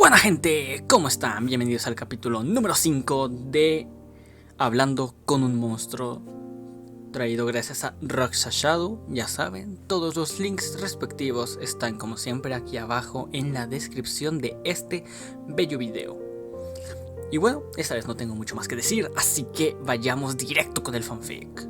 Buena gente, ¿cómo están? Bienvenidos al capítulo número 5 de Hablando con un monstruo, traído gracias a Roxa Shadow. Ya saben, todos los links respectivos están como siempre aquí abajo en la descripción de este bello video. Y bueno, esta vez no tengo mucho más que decir, así que vayamos directo con el fanfic.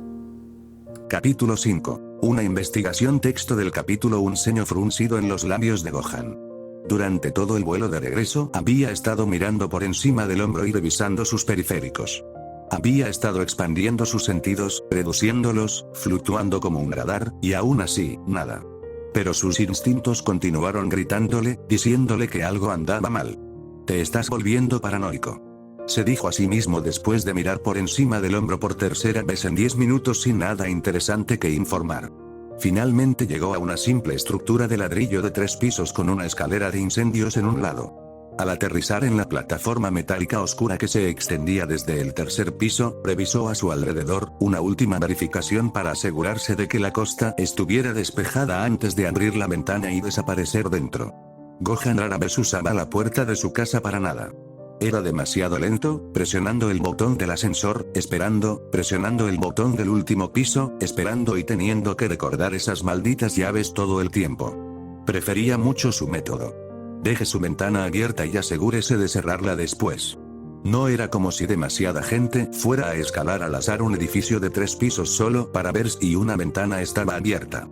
Capítulo 5. Una investigación. Texto del capítulo. Un ceño fruncido en los labios de Gohan. Durante todo el vuelo de regreso, había estado mirando por encima del hombro y revisando sus periféricos. Había estado expandiendo sus sentidos, reduciéndolos, fluctuando como un radar, y aún así, nada. Pero sus instintos continuaron gritándole, diciéndole que algo andaba mal. Te estás volviendo paranoico. Se dijo a sí mismo después de mirar por encima del hombro por tercera vez en 10 minutos sin nada interesante que informar. Finalmente llegó a una simple estructura de ladrillo de 3 pisos con una escalera de incendios en un lado. Al aterrizar en la plataforma metálica oscura que se extendía desde el tercer piso, revisó a su alrededor, una última verificación para asegurarse de que la costa estuviera despejada antes de abrir la ventana y desaparecer dentro. Gohan rara vez usaba la puerta de su casa para nada. Era demasiado lento, presionando el botón del ascensor, esperando, presionando el botón del último piso, esperando y teniendo que recordar esas malditas llaves todo el tiempo. Prefería mucho su método. Deje su ventana abierta y asegúrese de cerrarla después. No era como si demasiada gente fuera a escalar al azar un edificio de 3 pisos solo para ver si una ventana estaba abierta.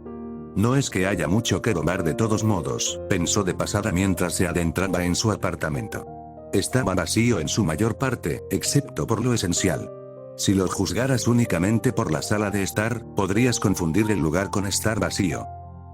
No es que haya mucho que robar de todos modos, pensó de pasada mientras se adentraba en su apartamento. Estaba vacío en su mayor parte, excepto por lo esencial. Si lo juzgaras únicamente por la sala de estar, podrías confundir el lugar con estar vacío.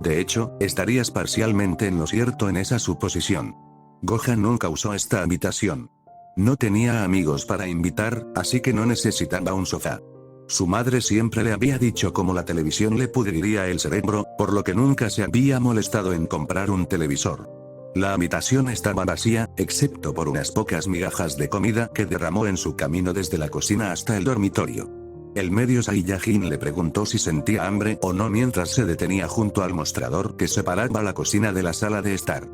De hecho, estarías parcialmente en lo cierto en esa suposición. Gohan nunca usó esta habitación. No tenía amigos para invitar, así que no necesitaba un sofá. Su madre siempre le había dicho cómo la televisión le pudriría el cerebro, por lo que nunca se había molestado en comprar un televisor. La habitación estaba vacía, excepto por unas pocas migajas de comida que derramó en su camino desde la cocina hasta el dormitorio. El medio Saiyajin le preguntó si sentía hambre o no mientras se detenía junto al mostrador que separaba la cocina de la sala de estar.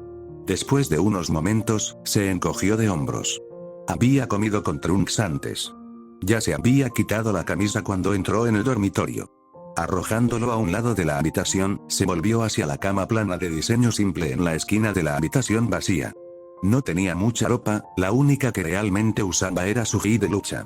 Después de unos momentos, se encogió de hombros. Había comido con Trunks antes. Ya se había quitado la camisa cuando entró en el dormitorio. Arrojándolo a un lado de la habitación, se volvió hacia la cama plana de diseño simple en la esquina de la habitación vacía. No tenía mucha ropa, la única que realmente usaba era su gi de lucha.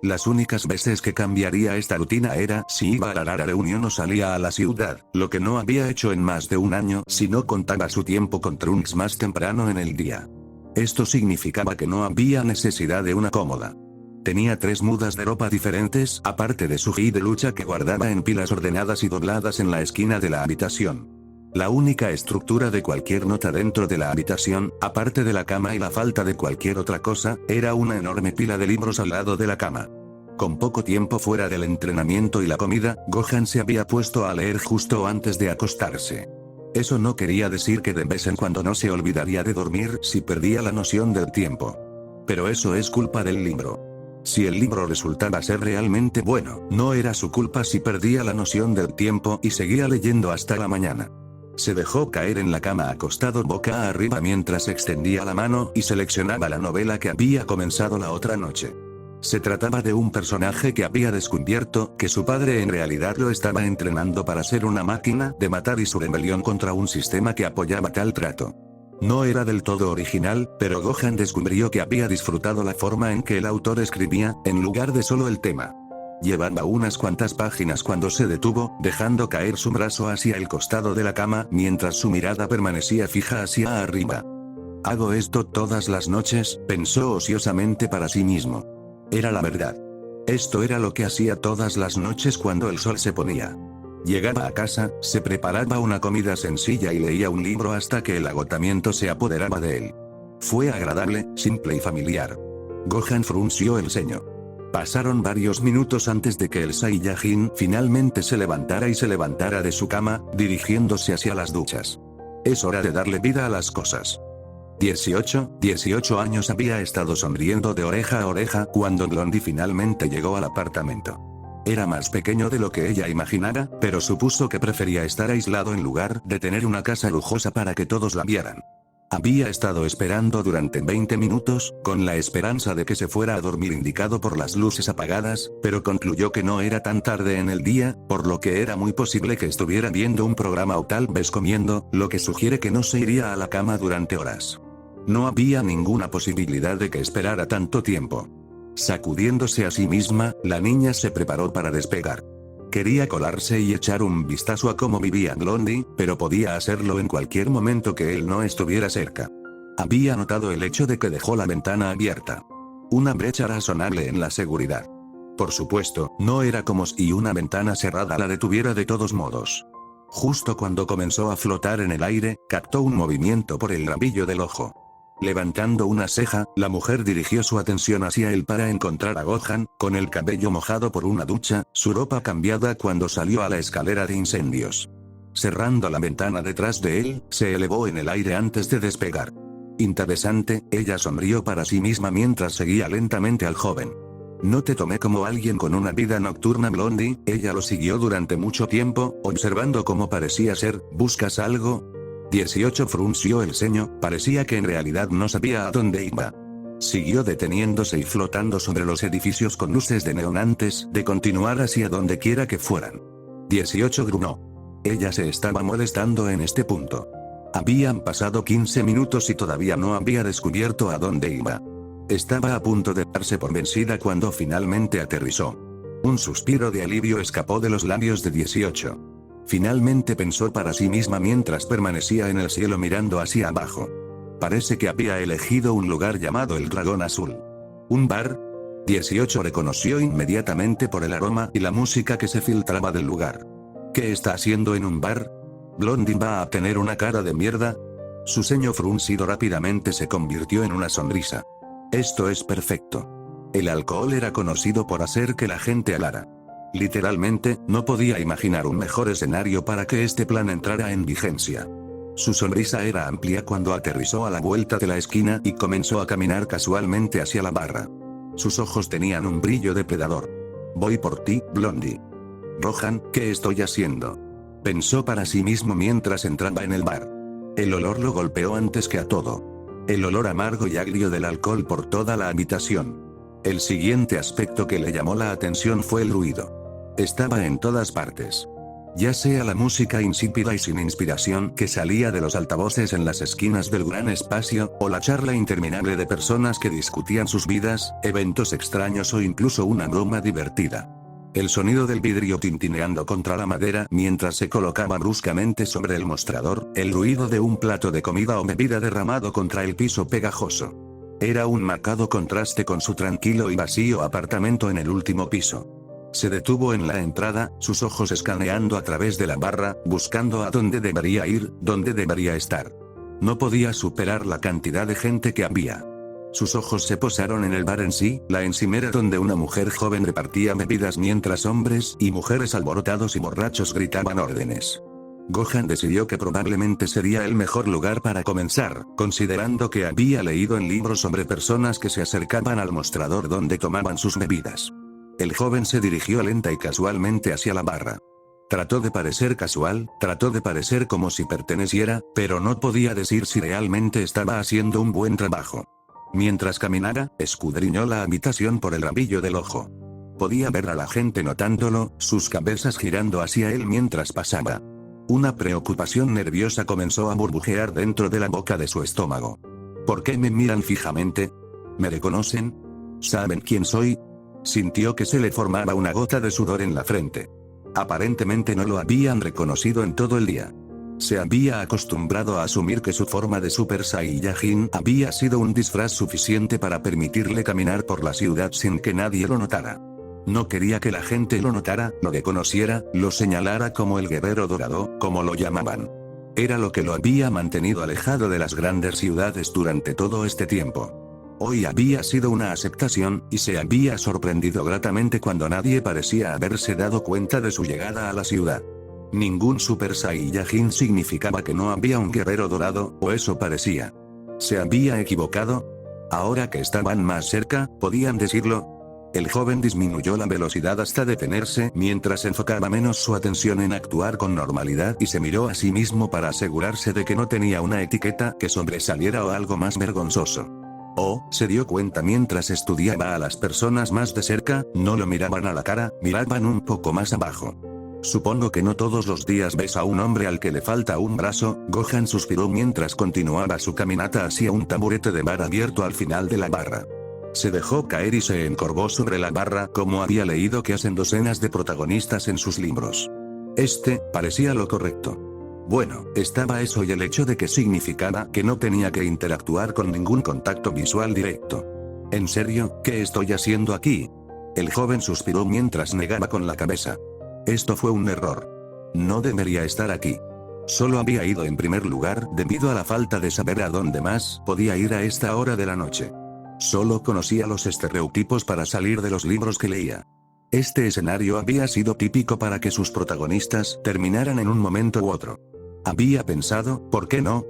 Las únicas veces que cambiaría esta rutina era si iba a la rara reunión o salía a la ciudad, lo que no había hecho en más de un año si no contaba su tiempo con Trunks más temprano en el día. Esto significaba que no había necesidad de una cómoda. Tenía 3 mudas de ropa diferentes, aparte de su gi de lucha que guardaba en pilas ordenadas y dobladas en la esquina de la habitación. La única estructura de cualquier nota dentro de la habitación, aparte de la cama y la falta de cualquier otra cosa, era una enorme pila de libros al lado de la cama. Con poco tiempo fuera del entrenamiento y la comida, Gohan se había puesto a leer justo antes de acostarse. Eso no quería decir que de vez en cuando no se olvidaría de dormir si perdía la noción del tiempo. Pero eso es culpa del libro. Si el libro resultaba ser realmente bueno, no era su culpa si perdía la noción del tiempo y seguía leyendo hasta la mañana. Se dejó caer en la cama acostado boca arriba mientras extendía la mano y seleccionaba la novela que había comenzado la otra noche. Se trataba de un personaje que había descubierto que su padre en realidad lo estaba entrenando para ser una máquina de matar y su rebelión contra un sistema que apoyaba tal trato. No era del todo original, pero Gohan descubrió que había disfrutado la forma en que el autor escribía, en lugar de solo el tema. Llevaba unas cuantas páginas cuando se detuvo, dejando caer su brazo hacia el costado de la cama mientras su mirada permanecía fija hacia arriba. Hago esto todas las noches, pensó ociosamente para sí mismo. Era la verdad. Esto era lo que hacía todas las noches cuando el sol se ponía. Llegaba a casa, se preparaba una comida sencilla y leía un libro hasta que el agotamiento se apoderaba de él. Fue agradable, simple y familiar. Gohan frunció el ceño. Pasaron varios minutos antes de que el Saiyajin finalmente se levantara de su cama, dirigiéndose hacia las duchas. Es hora de darle vida a las cosas. 18 años había estado sonriendo de oreja a oreja cuando Blondie finalmente llegó al apartamento. Era más pequeño de lo que ella imaginara, pero supuso que prefería estar aislado en lugar de tener una casa lujosa para que todos la vieran. Había estado esperando durante 20 minutos, con la esperanza de que se fuera a dormir indicado por las luces apagadas, pero concluyó que no era tan tarde en el día, por lo que era muy posible que estuviera viendo un programa o tal vez comiendo, lo que sugiere que no se iría a la cama durante horas. No había ninguna posibilidad de que esperara tanto tiempo. Sacudiéndose a sí misma, la niña se preparó para despegar. Quería colarse y echar un vistazo a cómo vivía Blondie, pero podía hacerlo en cualquier momento que él no estuviera cerca. Había notado el hecho de que dejó la ventana abierta. Una brecha razonable en la seguridad. Por supuesto, no era como si una ventana cerrada la detuviera de todos modos. Justo cuando comenzó a flotar en el aire, captó un movimiento por el rabillo del ojo. Levantando una ceja, la mujer dirigió su atención hacia él para encontrar a Gohan, con el cabello mojado por una ducha, su ropa cambiada cuando salió a la escalera de incendios. Cerrando la ventana detrás de él, se elevó en el aire antes de despegar. Interesante, ella sonrió para sí misma mientras seguía lentamente al joven. No te tomé como alguien con una vida nocturna, Blondie. Ella lo siguió durante mucho tiempo, observando cómo parecía ser. ¿Buscas algo? 18 frunció el ceño, parecía que en realidad no sabía a dónde iba. Siguió deteniéndose y flotando sobre los edificios con luces de neón antes de continuar hacia donde quiera que fueran. 18 gruñó. Ella se estaba molestando en este punto. Habían pasado 15 minutos y todavía no había descubierto a dónde iba. Estaba a punto de darse por vencida cuando finalmente aterrizó. Un suspiro de alivio escapó de los labios de 18. Finalmente pensó para sí misma mientras permanecía en el cielo mirando hacia abajo. Parece que había elegido un lugar llamado el Dragón Azul. ¿Un bar? 18 reconoció inmediatamente por el aroma y la música que se filtraba del lugar. ¿Qué está haciendo en un bar? ¿Blondie va a tener una cara de mierda? Su ceño fruncido rápidamente se convirtió en una sonrisa. Esto es perfecto. El alcohol era conocido por hacer que la gente alara. Literalmente, no podía imaginar un mejor escenario para que este plan entrara en vigencia. Su sonrisa era amplia cuando aterrizó a la vuelta de la esquina y comenzó a caminar casualmente hacia la barra. Sus ojos tenían un brillo depredador. Voy por ti, Blondie. Gohan, ¿qué estoy haciendo? Pensó para sí mismo mientras entraba en el bar. El olor lo golpeó antes que a todo. El olor amargo y agrio del alcohol por toda la habitación. El siguiente aspecto que le llamó la atención fue el ruido. Estaba en todas partes. Ya sea la música insípida y sin inspiración que salía de los altavoces en las esquinas del gran espacio, o la charla interminable de personas que discutían sus vidas, eventos extraños o incluso una broma divertida. El sonido del vidrio tintineando contra la madera mientras se colocaba bruscamente sobre el mostrador, el ruido de un plato de comida o bebida derramado contra el piso pegajoso. Era un marcado contraste con su tranquilo y vacío apartamento en el último piso. Se detuvo en la entrada, sus ojos escaneando a través de la barra, buscando a dónde debería ir, dónde debería estar. No podía superar la cantidad de gente que había. Sus ojos se posaron en el bar en sí, la encimera donde una mujer joven repartía bebidas mientras hombres y mujeres alborotados y borrachos gritaban órdenes. Gohan decidió que probablemente sería el mejor lugar para comenzar, considerando que había leído en libros sobre personas que se acercaban al mostrador donde tomaban sus bebidas. El joven se dirigió lenta y casualmente hacia la barra. Trató de parecer casual, trató de parecer como si perteneciera, pero no podía decir si realmente estaba haciendo un buen trabajo. Mientras caminara, escudriñó la habitación por el rabillo del ojo. Podía ver a la gente notándolo, sus cabezas girando hacia él mientras pasaba. Una preocupación nerviosa comenzó a burbujear dentro de la boca de su estómago. ¿Por qué me miran fijamente? ¿Me reconocen? ¿Saben quién soy? Sintió que se le formaba una gota de sudor en la frente. Aparentemente no lo habían reconocido en todo el día. Se había acostumbrado a asumir que su forma de Super Saiyajin había sido un disfraz suficiente para permitirle caminar por la ciudad sin que nadie lo notara. No quería que la gente lo notara, lo reconociera, lo señalara como el guerrero dorado, como lo llamaban. Era lo que lo había mantenido alejado de las grandes ciudades durante todo este tiempo. Hoy había sido una aceptación, y se había sorprendido gratamente cuando nadie parecía haberse dado cuenta de su llegada a la ciudad. Ningún Super Saiyajin significaba que no había un guerrero dorado, o eso parecía. ¿Se había equivocado? Ahora que estaban más cerca, ¿podían decirlo? El joven disminuyó la velocidad hasta detenerse mientras enfocaba menos su atención en actuar con normalidad y se miró a sí mismo para asegurarse de que no tenía una etiqueta que sobresaliera o algo más vergonzoso. Oh, se dio cuenta mientras estudiaba a las personas más de cerca, no lo miraban a la cara, miraban un poco más abajo. Supongo que no todos los días ves a un hombre al que le falta un brazo, Gohan suspiró mientras continuaba su caminata hacia un taburete de bar abierto al final de la barra. Se dejó caer y se encorvó sobre la barra como había leído que hacen docenas de protagonistas en sus libros. Parecía lo correcto. Bueno, estaba eso y el hecho de que significaba que no tenía que interactuar con ningún contacto visual directo. ¿En serio? ¿Qué estoy haciendo aquí? El joven suspiró mientras negaba con la cabeza. Esto fue un error. No debería estar aquí. Solo había ido en primer lugar debido a la falta de saber a dónde más podía ir a esta hora de la noche. Solo conocía los estereotipos para salir de los libros que leía. Este escenario había sido típico para que sus protagonistas terminaran en un momento u otro. Había pensado, ¿por qué no?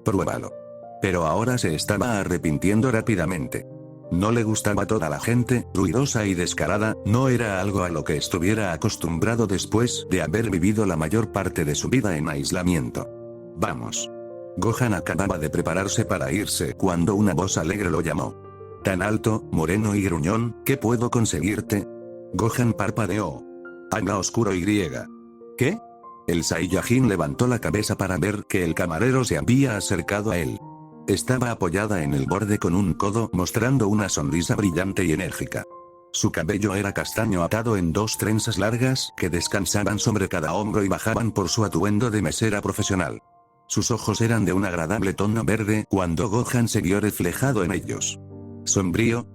Pruébalo. Pero ahora se estaba arrepintiendo rápidamente. No le gustaba toda la gente, ruidosa y descarada, no era algo a lo que estuviera acostumbrado después de haber vivido la mayor parte de su vida en aislamiento. Vamos. Gohan acababa de prepararse para irse cuando una voz alegre lo llamó. Tan alto, moreno y gruñón, ¿qué puedo conseguirte? Gohan parpadeó. Habla oscuro y griega. ¿Qué? El Saiyajin levantó la cabeza para ver que el camarero se había acercado a él. Estaba apoyada en el borde con un codo mostrando una sonrisa brillante y enérgica. Su cabello era castaño atado en dos trenzas largas que descansaban sobre cada hombro y bajaban por su atuendo de mesera profesional. Sus ojos eran de un agradable tono verde cuando Gohan se vio reflejado en ellos. ¿Sombrío?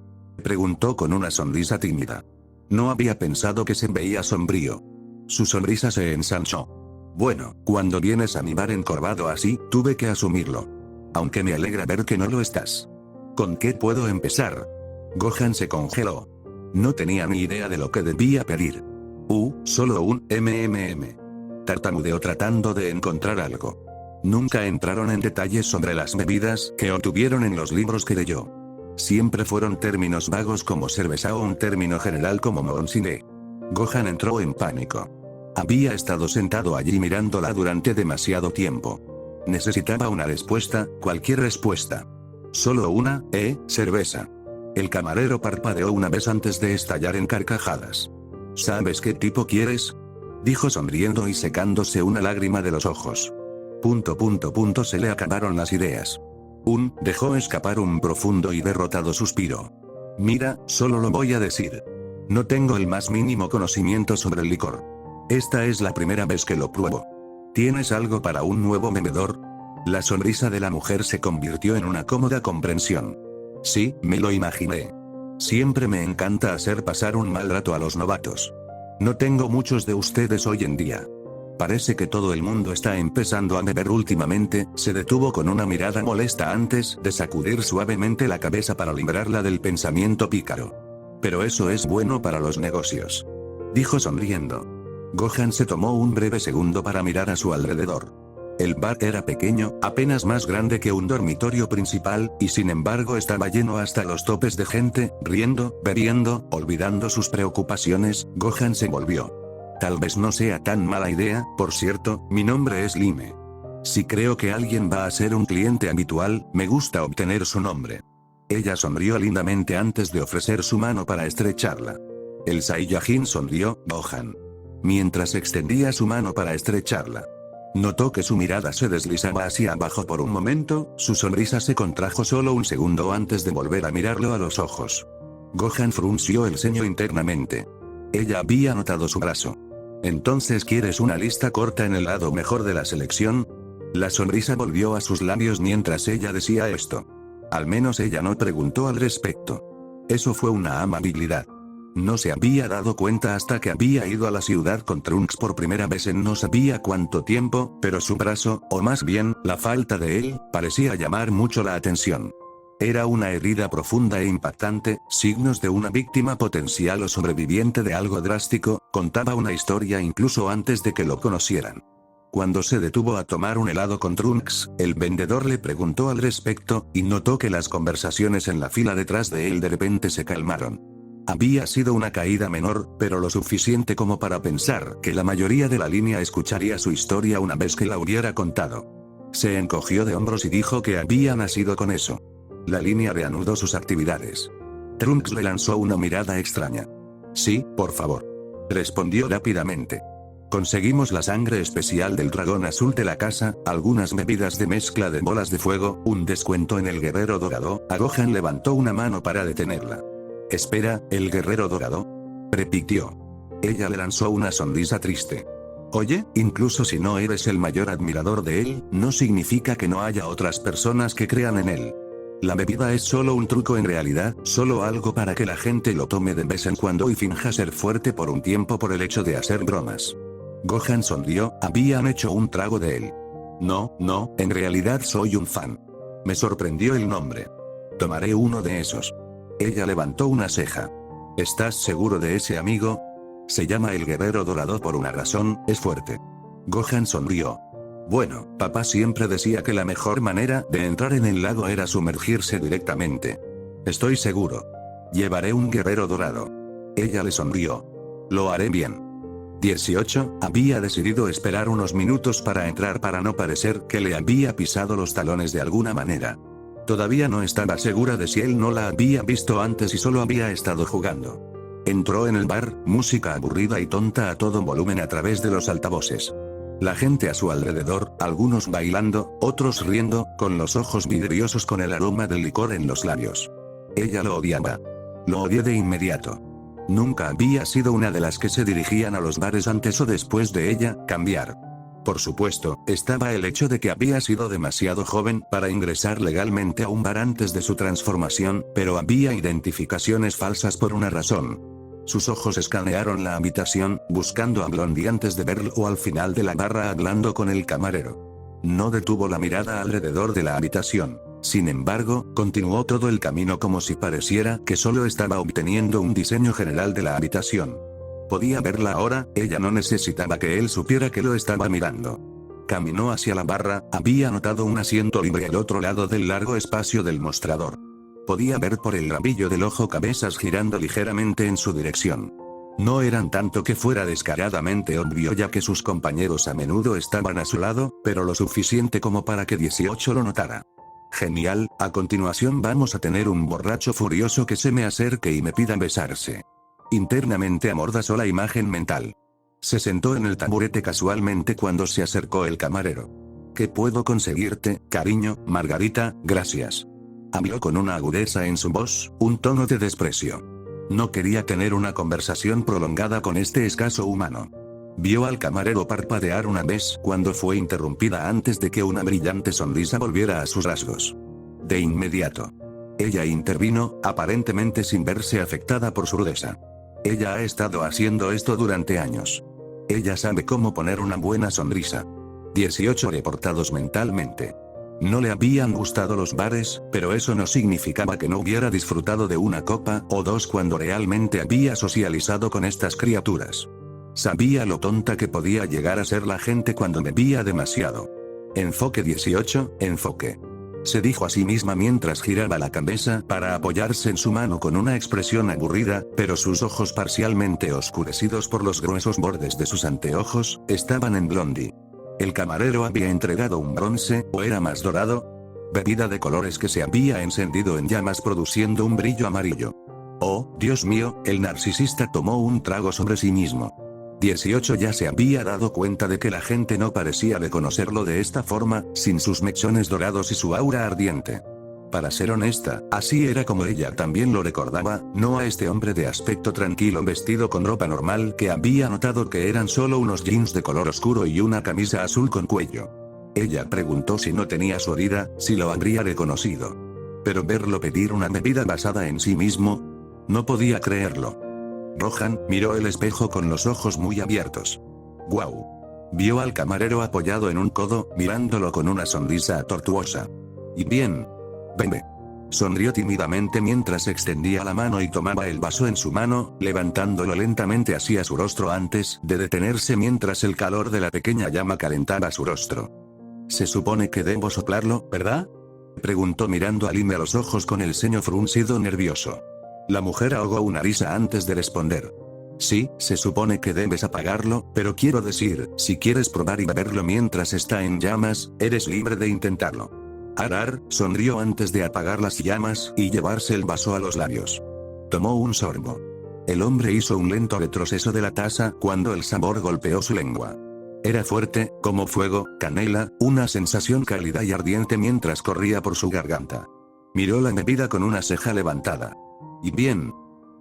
Preguntó con una sonrisa tímida. No había pensado que se veía sombrío. Su sonrisa se ensanchó. Bueno, cuando vienes a mi bar encorvado así, tuve que asumirlo. Aunque me alegra ver que no lo estás. ¿Con qué puedo empezar? Gohan se congeló. No tenía ni idea de lo que debía pedir. Solo un Tartamudeó tratando de encontrar algo. Nunca entraron en detalles sobre las bebidas que obtuvieron en los libros que leyó. Siempre fueron términos vagos como cerveza o un término general como Monsignor. Gohan entró en pánico. Había estado sentado allí mirándola durante demasiado tiempo. Necesitaba una respuesta, cualquier respuesta. Solo una, cerveza. El camarero parpadeó una vez antes de estallar en carcajadas. ¿Sabes qué tipo quieres? Dijo sonriendo y secándose una lágrima de los ojos. Se le acabaron las ideas. Dejó escapar un profundo y derrotado suspiro. Mira, solo lo voy a decir. No tengo el más mínimo conocimiento sobre el licor. Esta es la primera vez que lo pruebo. ¿Tienes algo para un nuevo bebedor? La sonrisa de la mujer se convirtió en una cómoda comprensión. Sí, me lo imaginé. Siempre me encanta hacer pasar un mal rato a los novatos. No tengo muchos de ustedes hoy en día. Parece que todo el mundo está empezando a beber últimamente, se detuvo con una mirada molesta antes de sacudir suavemente la cabeza para librarla del pensamiento pícaro. Pero eso es bueno para los negocios. Dijo sonriendo. Gohan se tomó un breve segundo para mirar a su alrededor. El bar era pequeño, apenas más grande que un dormitorio principal, y sin embargo estaba lleno hasta los topes de gente, riendo, bebiendo, olvidando sus preocupaciones. Gohan se volvió. Tal vez no sea tan mala idea, por cierto, mi nombre es Lime. Si creo que alguien va a ser un cliente habitual, me gusta obtener su nombre. Ella sonrió lindamente antes de ofrecer su mano para estrecharla. El Saiyajin sonrió, Gohan. Mientras extendía su mano para estrecharla. Notó que su mirada se deslizaba hacia abajo por un momento, su sonrisa se contrajo solo un segundo antes de volver a mirarlo a los ojos. Gohan frunció el ceño internamente. Ella había notado su brazo. ¿Entonces quieres una lista corta en el lado mejor de la selección? La sonrisa volvió a sus labios mientras ella decía esto. Al menos ella no preguntó al respecto. Eso fue una amabilidad. No se había dado cuenta hasta que había ido a la ciudad con Trunks por primera vez en no sabía cuánto tiempo, pero su brazo, o más bien, la falta de él, parecía llamar mucho la atención. Era una herida profunda e impactante, signos de una víctima potencial o sobreviviente de algo drástico, contaba una historia incluso antes de que lo conocieran. Cuando se detuvo a tomar un helado con Trunks, el vendedor le preguntó al respecto, y notó que las conversaciones en la fila detrás de él de repente se calmaron. Había sido una caída menor, pero lo suficiente como para pensar que la mayoría de la línea escucharía su historia una vez que la hubiera contado. Se encogió de hombros y dijo que había nacido con eso. La línea reanudó sus actividades. Trunks le lanzó una mirada extraña. Sí, por favor. Respondió rápidamente. Conseguimos la sangre especial del dragón azul de la casa, algunas bebidas de mezcla de bolas de fuego, un descuento en el guerrero dorado. Gohan levantó una mano para detenerla. Espera, ¿el guerrero dorado? Repitió. Ella le lanzó una sonrisa triste. Oye, incluso si no eres el mayor admirador de él, no significa que no haya otras personas que crean en él. La bebida es solo un truco en realidad, solo algo para que la gente lo tome de vez en cuando y finja ser fuerte por un tiempo por el hecho de hacer bromas. Gohan sonrió, habían hecho un trago de él. No, en realidad soy un fan. Me sorprendió el nombre. Tomaré uno de esos. Ella levantó una ceja. ¿Estás seguro de ese amigo? Se llama el guerrero dorado por una razón, es fuerte. Gohan sonrió. Bueno, papá siempre decía que la mejor manera de entrar en el lago era sumergirse directamente. Estoy seguro. Llevaré un guerrero dorado. Ella le sonrió. Lo haré bien. 18, había decidido esperar unos minutos para entrar para no parecer que le había pisado los talones de alguna manera. Todavía no estaba segura de si él no la había visto antes y solo había estado jugando. Entró en el bar, música aburrida y tonta a todo volumen a través de los altavoces. La gente a su alrededor, algunos bailando, otros riendo, con los ojos vidriosos con el aroma del licor en los labios. Ella lo odiaba. Lo odié de inmediato. Nunca había sido una de las que se dirigían a los bares antes o después de ella cambiar. Por supuesto, estaba el hecho de que había sido demasiado joven para ingresar legalmente a un bar antes de su transformación, pero había identificaciones falsas por una razón. Sus ojos escanearon la habitación, buscando a Blondie antes de verlo al final de la barra hablando con el camarero. No detuvo la mirada alrededor de la habitación. Sin embargo, continuó todo el camino como si pareciera que solo estaba obteniendo un diseño general de la habitación. Podía verla ahora, ella no necesitaba que él supiera que lo estaba mirando. Caminó hacia la barra, había notado un asiento libre al otro lado del largo espacio del mostrador. Podía ver por el rabillo del ojo cabezas girando ligeramente en su dirección. No eran tanto que fuera descaradamente obvio ya que sus compañeros a menudo estaban a su lado, pero lo suficiente como para que 18 lo notara. Genial, a continuación vamos a tener un borracho furioso que se me acerque y me pida besarse. Internamente amordazó la imagen mental. Se sentó en el taburete casualmente cuando se acercó el camarero. ¿Qué puedo conseguirte, cariño, Margarita? Gracias. Habló con una agudeza en su voz, un tono de desprecio. No quería tener una conversación prolongada con este escaso humano. Vio al camarero parpadear una vez cuando fue interrumpida antes de que una brillante sonrisa volviera a sus rasgos. De inmediato. Ella intervino, aparentemente sin verse afectada por su rudeza. Ella ha estado haciendo esto durante años. Ella sabe cómo poner una buena sonrisa. 18 reportados mentalmente. No le habían gustado los bares, pero eso no significaba que no hubiera disfrutado de una copa o dos cuando realmente había socializado con estas criaturas. Sabía lo tonta que podía llegar a ser la gente cuando bebía demasiado. Enfoque 18, enfoque. Se dijo a sí misma mientras giraba la cabeza para apoyarse en su mano con una expresión aburrida, pero sus ojos parcialmente oscurecidos por los gruesos bordes de sus anteojos, estaban en Blondie. El camarero había entregado un bronce, ¿o era más dorado? Bebida de colores que se había encendido en llamas produciendo un brillo amarillo. Oh, Dios mío, el narcisista tomó un trago sobre sí mismo. 18 ya se había dado cuenta de que la gente no parecía reconocerlo de esta forma, sin sus mechones dorados y su aura ardiente. Para ser honesta, así era como ella también lo recordaba, no a este hombre de aspecto tranquilo vestido con ropa normal que había notado que eran solo unos jeans de color oscuro y una camisa azul con cuello. Ella preguntó si no tenía su herida, si lo habría reconocido. Pero verlo pedir una bebida basada en sí mismo, no podía creerlo. Rohan miró el espejo con los ojos muy abiertos. ¡Guau! Vio al camarero apoyado en un codo, mirándolo con una sonrisa tortuosa. Y bien. Bebe. Sonrió tímidamente mientras extendía la mano y tomaba el vaso en su mano, levantándolo lentamente hacia su rostro antes de detenerse mientras el calor de la pequeña llama calentaba su rostro. Se supone que debo soplarlo, ¿verdad? Preguntó mirando a Lime a los ojos con el ceño fruncido nervioso. La mujer ahogó una risa antes de responder. Sí, se supone que debes apagarlo, pero quiero decir, si quieres probar y beberlo mientras está en llamas, eres libre de intentarlo. Arar sonrió antes de apagar las llamas y llevarse el vaso a los labios. Tomó un sorbo. El hombre hizo un lento retroceso de la taza cuando el sabor golpeó su lengua. Era fuerte, como fuego, canela, una sensación cálida y ardiente mientras corría por su garganta. Miró la bebida con una ceja levantada. ¿Y bien?,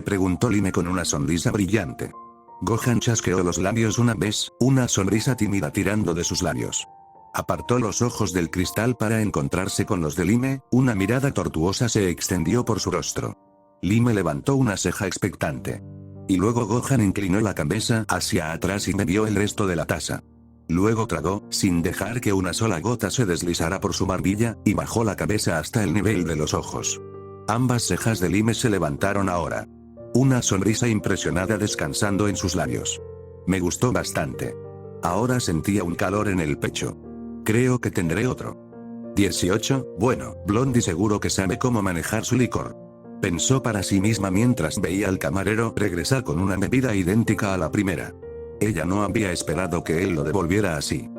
preguntó Lime con una sonrisa brillante. Gohan chasqueó los labios una vez, una sonrisa tímida tirando de sus labios. Apartó los ojos del cristal para encontrarse con los de Lime, una mirada tortuosa se extendió por su rostro. Lime levantó una ceja expectante. Y luego Gohan inclinó la cabeza hacia atrás y bebió el resto de la taza. Luego tragó, sin dejar que una sola gota se deslizara por su barbilla, y bajó la cabeza hasta el nivel de los ojos. Ambas cejas de Lime se levantaron ahora. Una sonrisa impresionada descansando en sus labios. Me gustó bastante. Ahora sentía un calor en el pecho. Creo que tendré otro. 18, bueno, Blondie seguro que sabe cómo manejar su licor. Pensó para sí misma mientras veía al camarero regresar con una bebida idéntica a la primera. Ella no había esperado que él lo devolviera así.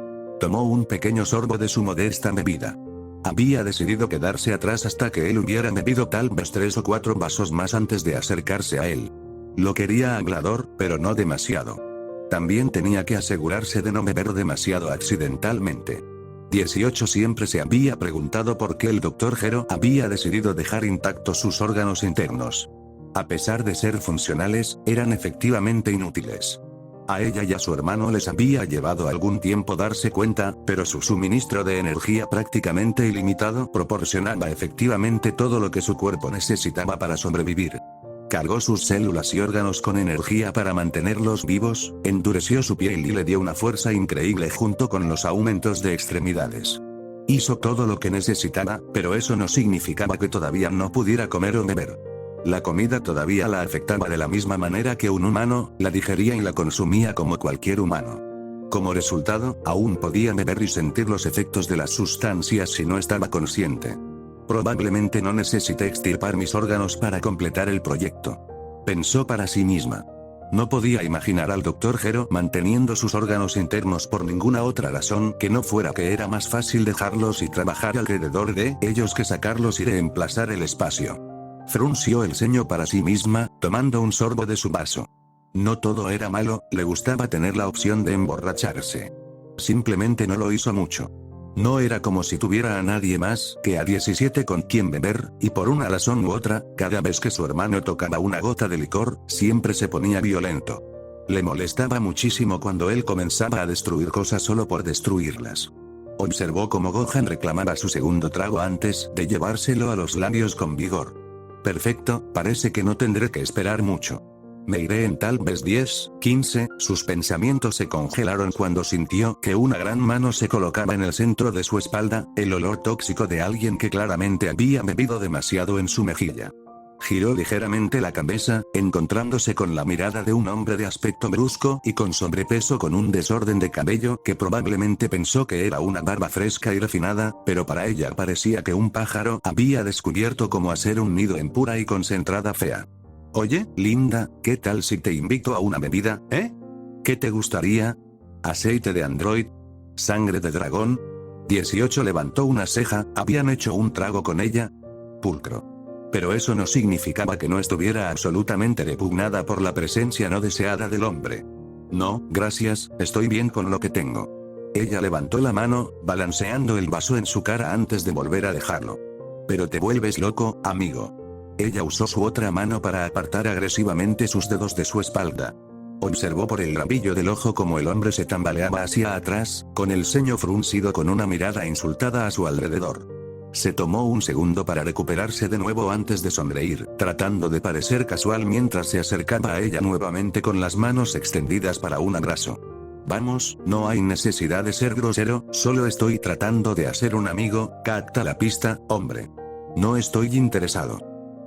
Tomó un pequeño sorbo de su modesta bebida. Había decidido quedarse atrás hasta que él hubiera bebido tal vez 3 o 4 vasos más antes de acercarse a él. Lo quería hablador, pero no demasiado. También tenía que asegurarse de no beber demasiado accidentalmente. 18 siempre se había preguntado por qué el Dr. Gero había decidido dejar intactos sus órganos internos. A pesar de ser funcionales, eran efectivamente inútiles. A ella y a su hermano les había llevado algún tiempo darse cuenta, pero su suministro de energía prácticamente ilimitado proporcionaba efectivamente todo lo que su cuerpo necesitaba para sobrevivir. Cargó sus células y órganos con energía para mantenerlos vivos, endureció su piel y le dio una fuerza increíble junto con los aumentos de extremidades. Hizo todo lo que necesitaba, pero eso no significaba que todavía no pudiera comer o beber. La comida todavía la afectaba de la misma manera que un humano, la digería y la consumía como cualquier humano. Como resultado, aún podía beber y sentir los efectos de las sustancias si no estaba consciente. Probablemente no necesité extirpar mis órganos para completar el proyecto. Pensó para sí misma. No podía imaginar al Dr. Gero manteniendo sus órganos internos por ninguna otra razón que no fuera que era más fácil dejarlos y trabajar alrededor de ellos que sacarlos y reemplazar el espacio. Frunció el ceño para sí misma, tomando un sorbo de su vaso. No todo era malo, le gustaba tener la opción de emborracharse. Simplemente no lo hizo mucho. No era como si tuviera a nadie más que a 17 con quien beber, y por una razón u otra, cada vez que su hermano tocaba una gota de licor, siempre se ponía violento. Le molestaba muchísimo cuando él comenzaba a destruir cosas solo por destruirlas. Observó cómo Gohan reclamaba su segundo trago antes de llevárselo a los labios con vigor. Perfecto, parece que no tendré que esperar mucho. Me iré en tal vez 10, 15, sus pensamientos se congelaron cuando sintió que una gran mano se colocaba en el centro de su espalda, el olor tóxico de alguien que claramente había bebido demasiado en su mejilla. Giró ligeramente la cabeza, encontrándose con la mirada de un hombre de aspecto brusco y con sobrepeso con un desorden de cabello que probablemente pensó que era una barba fresca y refinada, pero para ella parecía que un pájaro había descubierto cómo hacer un nido en pura y concentrada fea. Oye, linda, ¿qué tal si te invito a una bebida, eh? ¿Qué te gustaría? ¿Aceite de android? ¿Sangre de dragón? 18 levantó una ceja, ¿habían hecho un trago con ella? Pulcro. Pero eso no significaba que no estuviera absolutamente repugnada por la presencia no deseada del hombre. No, gracias, estoy bien con lo que tengo. Ella levantó la mano, balanceando el vaso en su cara antes de volver a dejarlo. Pero te vuelves loco, amigo. Ella usó su otra mano para apartar agresivamente sus dedos de su espalda. Observó por el rabillo del ojo cómo el hombre se tambaleaba hacia atrás, con el ceño fruncido con una mirada insultada a su alrededor. Se tomó un segundo para recuperarse de nuevo antes de sonreír, tratando de parecer casual mientras se acercaba a ella nuevamente con las manos extendidas para un abrazo. Vamos, no hay necesidad de ser grosero, solo estoy tratando de hacer un amigo, capta la pista, hombre. No estoy interesado.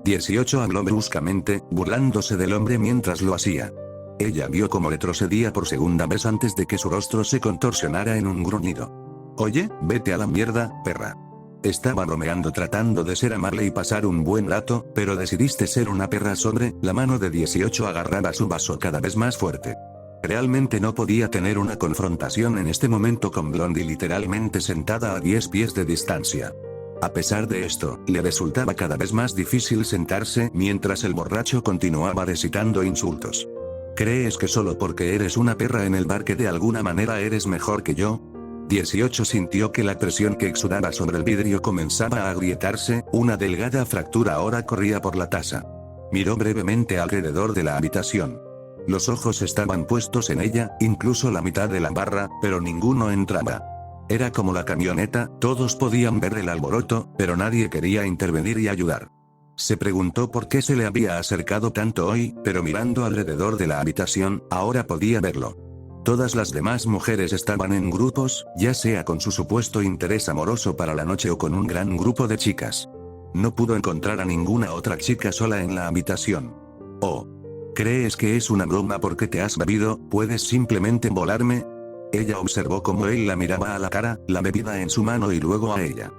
18 habló bruscamente, burlándose del hombre mientras lo hacía. Ella vio cómo retrocedía por segunda vez antes de que su rostro se contorsionara en un gruñido. Oye, vete a la mierda, perra. Estaba bromeando tratando de ser amable y pasar un buen rato, pero decidiste ser una perra sobre. La mano de 18 agarraba su vaso cada vez más fuerte. Realmente no podía tener una confrontación en este momento con Blondie literalmente sentada a 10 pies de distancia. A pesar de esto, le resultaba cada vez más difícil sentarse mientras el borracho continuaba recitando insultos. ¿Crees que solo porque eres una perra en el bar que de alguna manera eres mejor que yo? 18 sintió que la presión que exudaba sobre el vidrio comenzaba a agrietarse, una delgada fractura ahora corría por la taza. Miró brevemente alrededor de la habitación. Los ojos estaban puestos en ella, incluso la mitad de la barra, pero ninguno entraba. Era como la camioneta, todos podían ver el alboroto, pero nadie quería intervenir y ayudar. Se preguntó por qué se le había acercado tanto hoy, pero mirando alrededor de la habitación, ahora podía verlo. Todas las demás mujeres estaban en grupos, ya sea con su supuesto interés amoroso para la noche o con un gran grupo de chicas. No pudo encontrar a ninguna otra chica sola en la habitación. Oh. ¿Crees que es una broma porque te has bebido? ¿Puedes simplemente volarme? Ella observó cómo él la miraba a la cara, la bebida en su mano y luego a ella.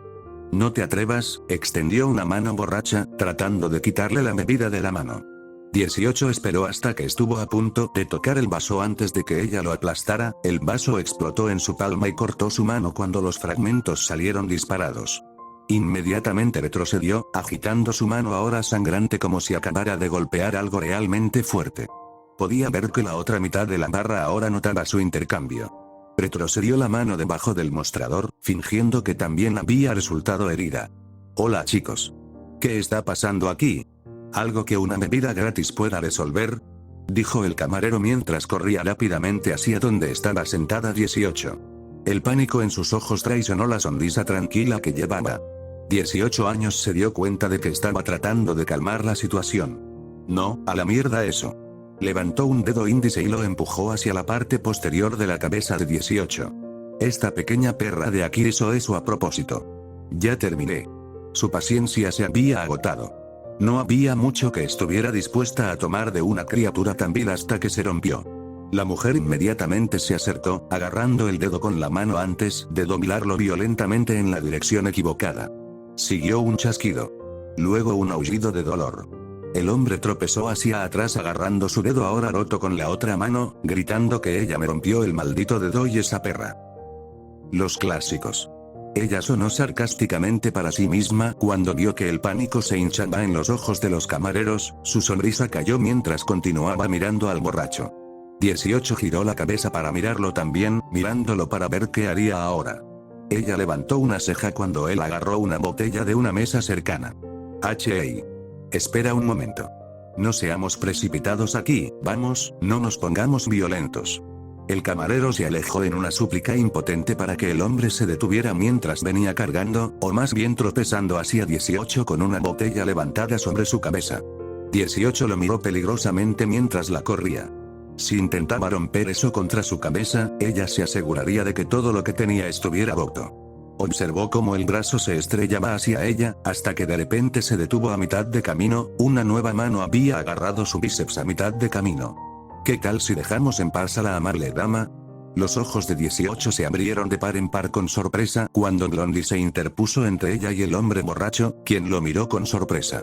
No te atrevas, extendió una mano borracha, tratando de quitarle la bebida de la mano. 18 esperó hasta que estuvo a punto de tocar el vaso antes de que ella lo aplastara, el vaso explotó en su palma y cortó su mano cuando los fragmentos salieron disparados. Inmediatamente retrocedió, agitando su mano ahora sangrante como si acabara de golpear algo realmente fuerte. Podía ver que la otra mitad de la barra ahora notaba su intercambio. Retrocedió la mano debajo del mostrador, fingiendo que también había resultado herida. Hola chicos. ¿Qué está pasando aquí? ¿Algo que una bebida gratis pueda resolver? Dijo el camarero mientras corría rápidamente hacia donde estaba sentada 18. El pánico en sus ojos traicionó la sonrisa tranquila que llevaba. 18 años se dio cuenta de que estaba tratando de calmar la situación. No, a la mierda eso. Levantó un dedo índice y lo empujó hacia la parte posterior de la cabeza de 18. Esta pequeña perra de aquí hizo eso a propósito. Ya terminé. Su paciencia se había agotado. No había mucho que estuviera dispuesta a tomar de una criatura tan vil hasta que se rompió. La mujer inmediatamente se acercó, agarrando el dedo con la mano antes de doblarlo violentamente en la dirección equivocada. Siguió un chasquido. Luego un aullido de dolor. El hombre tropezó hacia atrás agarrando su dedo ahora roto con la otra mano, gritando que ella me rompió el maldito dedo y esa perra. Los clásicos. Ella sonó sarcásticamente para sí misma cuando vio que el pánico se hinchaba en los ojos de los camareros, su sonrisa cayó mientras continuaba mirando al borracho. 18 giró la cabeza para mirarlo también, mirándolo para ver qué haría ahora. Ella levantó una ceja cuando él agarró una botella de una mesa cercana. Hey. Espera un momento. No seamos precipitados aquí, vamos, no nos pongamos violentos. El camarero se alejó en una súplica impotente para que el hombre se detuviera mientras venía cargando, o más bien tropezando hacia 18 con una botella levantada sobre su cabeza. 18 lo miró peligrosamente mientras la corría. Si intentaba romper eso contra su cabeza, ella se aseguraría de que todo lo que tenía estuviera roto. Observó cómo el brazo se estrellaba hacia ella, hasta que de repente se detuvo a mitad de camino, una nueva mano había agarrado su bíceps a mitad de camino. ¿Qué tal si dejamos en paz a la amable dama? Los ojos de 18 se abrieron de par en par con sorpresa cuando Blondie se interpuso entre ella y el hombre borracho, quien lo miró con sorpresa.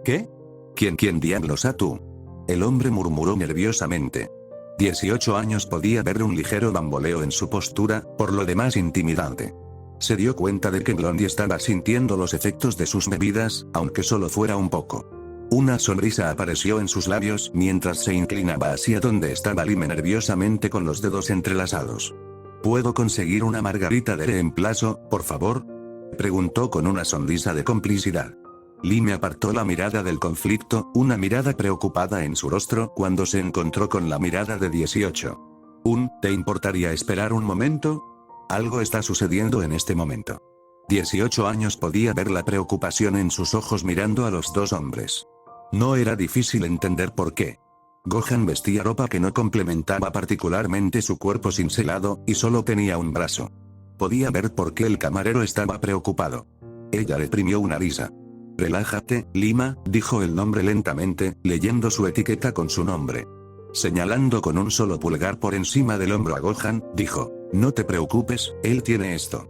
¿Qué? ¿Quién diablos a tú? El hombre murmuró nerviosamente. 18 años podía ver un ligero bamboleo en su postura, por lo demás intimidante. Se dio cuenta de que Blondie estaba sintiendo los efectos de sus bebidas, aunque solo fuera un poco. Una sonrisa apareció en sus labios mientras se inclinaba hacia donde estaba Lime nerviosamente con los dedos entrelazados. ¿Puedo conseguir una margarita de reemplazo, por favor? Preguntó con una sonrisa de complicidad. Lime apartó la mirada del conflicto, una mirada preocupada en su rostro cuando se encontró con la mirada de 18. ¿Te importaría esperar un momento? Algo está sucediendo en este momento. 18 años podía ver la preocupación en sus ojos mirando a los dos hombres. No era difícil entender por qué. Gohan vestía ropa que no complementaba particularmente su cuerpo cincelado, y solo tenía un brazo. Podía ver por qué el camarero estaba preocupado. Ella reprimió una risa. Relájate, Lima, dijo el nombre lentamente, leyendo su etiqueta con su nombre. Señalando con un solo pulgar por encima del hombro a Gohan, dijo, no te preocupes, él tiene esto.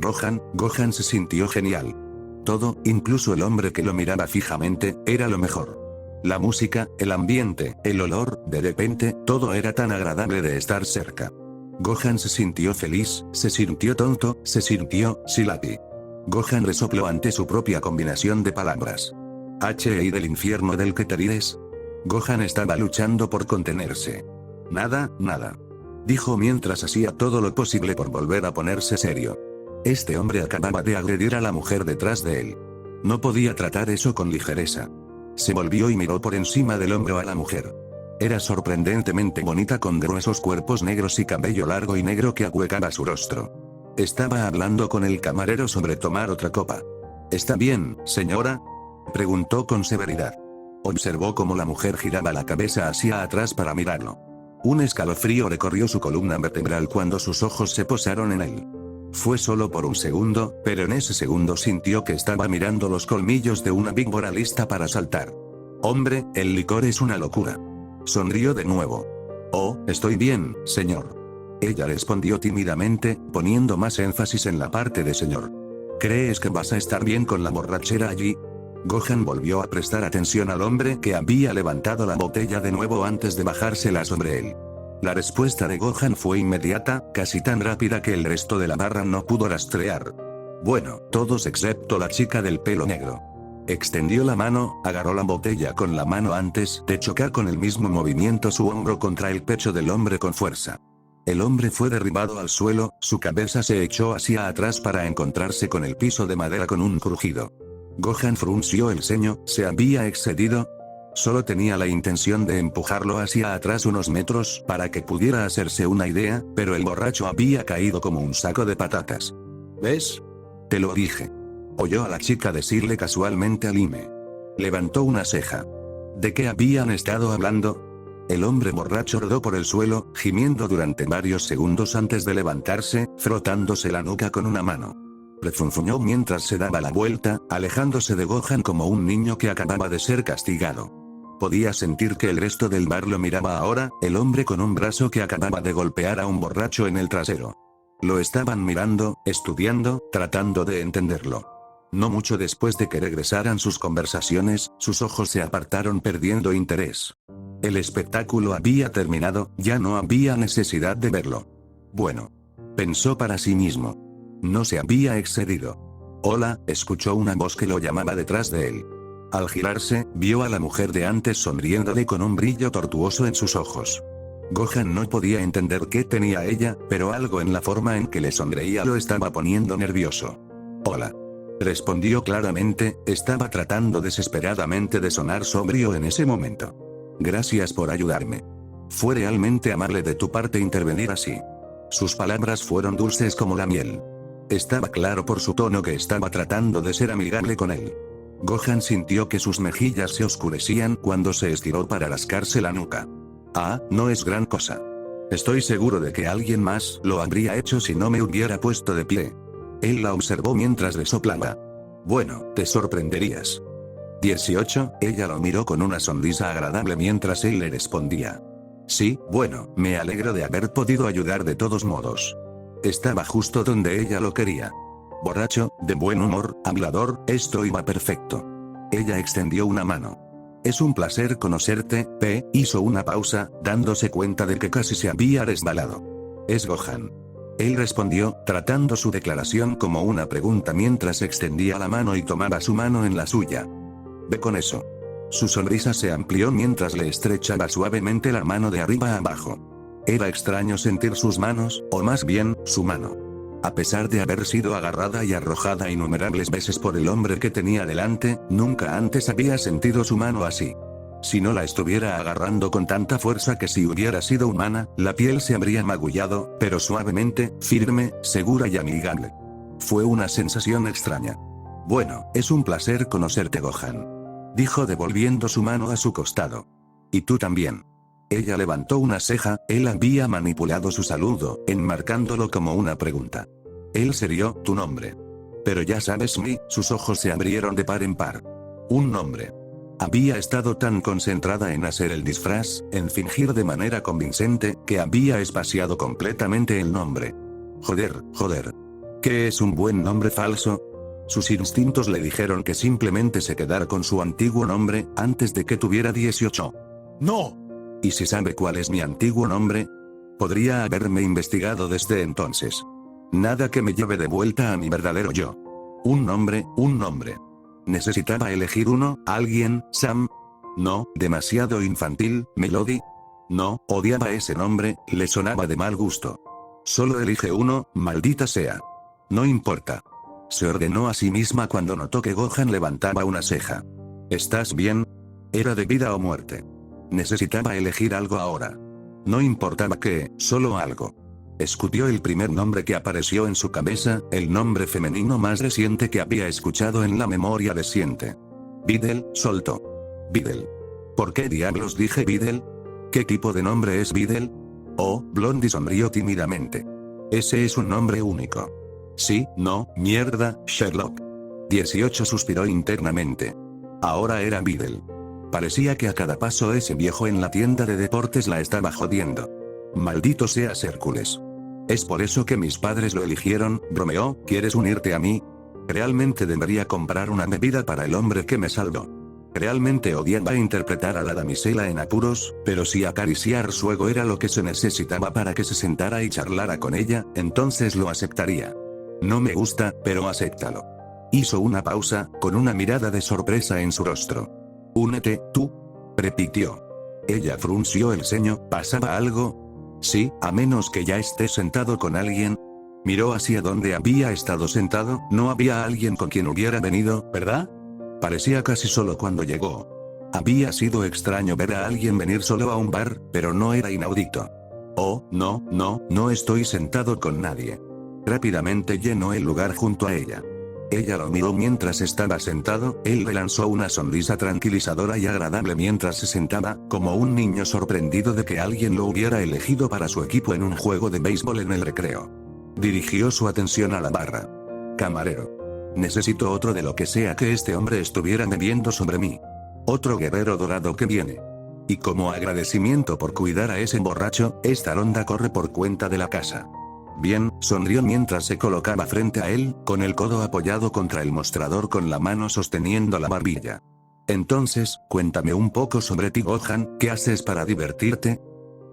Gohan se sintió genial. Todo, incluso el hombre que lo miraba fijamente, era lo mejor. La música, el ambiente, el olor, de repente, todo era tan agradable de estar cerca. Gohan se sintió feliz, se sintió tonto, se sintió Silapi. Gohan resopló ante su propia combinación de palabras. ¿H.I. del infierno del que te ríes? Gohan estaba luchando por contenerse. Nada, dijo mientras hacía todo lo posible por volver a ponerse serio. Este hombre acababa de agredir a la mujer detrás de él. No podía tratar eso con ligereza. Se volvió y miró por encima del hombro a la mujer. Era sorprendentemente bonita con gruesos cuerpos negros y cabello largo y negro que ahuecaba su rostro. Estaba hablando con el camarero sobre tomar otra copa. ¿Está bien, señora?, preguntó con severidad. Observó cómo la mujer giraba la cabeza hacia atrás para mirarlo. Un escalofrío recorrió su columna vertebral cuando sus ojos se posaron en él. Fue solo por un segundo, pero en ese segundo sintió que estaba mirando los colmillos de una víbora lista para saltar. Hombre, el licor es una locura. Sonrió de nuevo. Oh, estoy bien, señor. Ella respondió tímidamente, poniendo más énfasis en la parte de señor. ¿Crees que vas a estar bien con la borrachera allí? Gohan volvió a prestar atención al hombre que había levantado la botella de nuevo antes de bajársela sobre él. La respuesta de Gohan fue inmediata, casi tan rápida que el resto de la barra no pudo rastrear. Bueno, todos excepto la chica del pelo negro. Extendió la mano, agarró la botella con la mano antes de chocar con el mismo movimiento su hombro contra el pecho del hombre con fuerza. El hombre fue derribado al suelo, su cabeza se echó hacia atrás para encontrarse con el piso de madera con un crujido. Gohan frunció el ceño, ¿se había excedido? Solo tenía la intención de empujarlo hacia atrás unos metros para que pudiera hacerse una idea, pero el borracho había caído como un saco de patatas. ¿Ves? Te lo dije. Oyó a la chica decirle casualmente a Lime. Levantó una ceja. ¿De qué habían estado hablando? El hombre borracho rodó por el suelo, gimiendo durante varios segundos antes de levantarse, frotándose la nuca con una mano. Refunfuñó mientras se daba la vuelta, alejándose de Gohan como un niño que acababa de ser castigado. Podía sentir que el resto del bar lo miraba ahora, el hombre con un brazo que acababa de golpear a un borracho en el trasero. Lo estaban mirando, estudiando, tratando de entenderlo. No mucho después de que regresaran sus conversaciones, sus ojos se apartaron perdiendo interés. El espectáculo había terminado, ya no había necesidad de verlo. Bueno, pensó para sí mismo. No se había excedido. Hola, escuchó una voz que lo llamaba detrás de él. Al girarse, vio a la mujer de antes sonriéndole con un brillo tortuoso en sus ojos. Gohan no podía entender qué tenía ella, pero algo en la forma en que le sonreía lo estaba poniendo nervioso. Hola. Respondió claramente, estaba tratando desesperadamente de sonar sobrio en ese momento. Gracias por ayudarme. Fue realmente amable de tu parte intervenir así. Sus palabras fueron dulces como la miel. Estaba claro por su tono que estaba tratando de ser amigable con él. Gohan sintió que sus mejillas se oscurecían cuando se estiró para rascarse la nuca. Ah, no es gran cosa. Estoy seguro de que alguien más lo habría hecho si no me hubiera puesto de pie. Él la observó mientras le soplaba. Bueno, te sorprenderías. 18, ella lo miró con una sonrisa agradable mientras él le respondía. Sí, bueno, me alegro de haber podido ayudar de todos modos. Estaba justo donde ella lo quería. Borracho, de buen humor, hablador, esto iba perfecto. Ella extendió una mano. Es un placer conocerte, P. Hizo una pausa, dándose cuenta de que casi se había resbalado. Es Gohan. Él respondió, tratando su declaración como una pregunta mientras extendía la mano y tomaba su mano en la suya. Ve con eso. Su sonrisa se amplió mientras le estrechaba suavemente la mano de arriba a abajo. Era extraño sentir sus manos, o más bien, su mano. A pesar de haber sido agarrada y arrojada innumerables veces por el hombre que tenía delante, nunca antes había sentido su mano así. Si no la estuviera agarrando con tanta fuerza que si hubiera sido humana, la piel se habría magullado, pero suavemente, firme, segura y amigable. Fue una sensación extraña. Bueno, es un placer conocerte, Gohan. Dijo devolviendo su mano a su costado. Y tú también. Ella levantó una ceja, él había manipulado su saludo, enmarcándolo como una pregunta. Él se rió, tu nombre. Pero ya sabes, sus ojos se abrieron de par en par. Un nombre. Había estado tan concentrada en hacer el disfraz, en fingir de manera convincente, que había espaciado completamente el nombre. Joder. ¿Qué es un buen nombre falso? Sus instintos le dijeron que simplemente se quedara con su antiguo nombre, antes de que tuviera 18. ¡No! ¿Y si sabe cuál es mi antiguo nombre? Podría haberme investigado desde entonces. Nada que me lleve de vuelta a mi verdadero yo. Un nombre, un nombre. Necesitaba elegir uno, alguien, Sam. No, demasiado infantil, Melody. No, odiaba ese nombre, le sonaba de mal gusto. Solo elige uno, maldita sea. No importa. Se ordenó a sí misma cuando notó que Gohan levantaba una ceja. ¿Estás bien? Era de vida o muerte. Necesitaba elegir algo ahora. No importaba qué, solo algo. Escupió el primer nombre que apareció en su cabeza, el nombre femenino más reciente que había escuchado en la memoria reciente. Videl, soltó. Videl. ¿Por qué diablos dije Videl? ¿Qué tipo de nombre es Videl? Oh, Blondie sonrió tímidamente. Ese es un nombre único. Sí, no, mierda, Sherlock. 18 suspiró internamente. Ahora era Videl. Parecía que a cada paso ese viejo en la tienda de deportes la estaba jodiendo. Maldito seas Hércules. Es por eso que mis padres lo eligieron, bromeó, ¿quieres unirte a mí? Realmente debería comprar una bebida para el hombre que me salvó. Realmente odiaba interpretar a la damisela en apuros, pero si acariciar su ego era lo que se necesitaba para que se sentara y charlara con ella, entonces lo aceptaría. No me gusta, pero acéptalo. Hizo una pausa, con una mirada de sorpresa en su rostro. Únete, tú. Repitió. Ella frunció el ceño, ¿pasaba algo? Sí, a menos que ya estés sentado con alguien. Miró hacia donde había estado sentado, no había alguien con quien hubiera venido, ¿verdad? Parecía casi solo cuando llegó. Había sido extraño ver a alguien venir solo a un bar, pero no era inaudito. Oh, no estoy sentado con nadie. Rápidamente llenó el lugar junto a ella. Ella lo miró mientras estaba sentado, él le lanzó una sonrisa tranquilizadora y agradable mientras se sentaba, como un niño sorprendido de que alguien lo hubiera elegido para su equipo en un juego de béisbol en el recreo. Dirigió su atención a la barra. Camarero. Necesito otro de lo que sea que este hombre estuviera bebiendo sobre mí. Otro guerrero dorado que viene. Y como agradecimiento por cuidar a ese borracho, esta ronda corre por cuenta de la casa. Bien, sonrió mientras se colocaba frente a él, con el codo apoyado contra el mostrador con la mano sosteniendo la barbilla. Entonces, cuéntame un poco sobre ti Gohan, ¿qué haces para divertirte?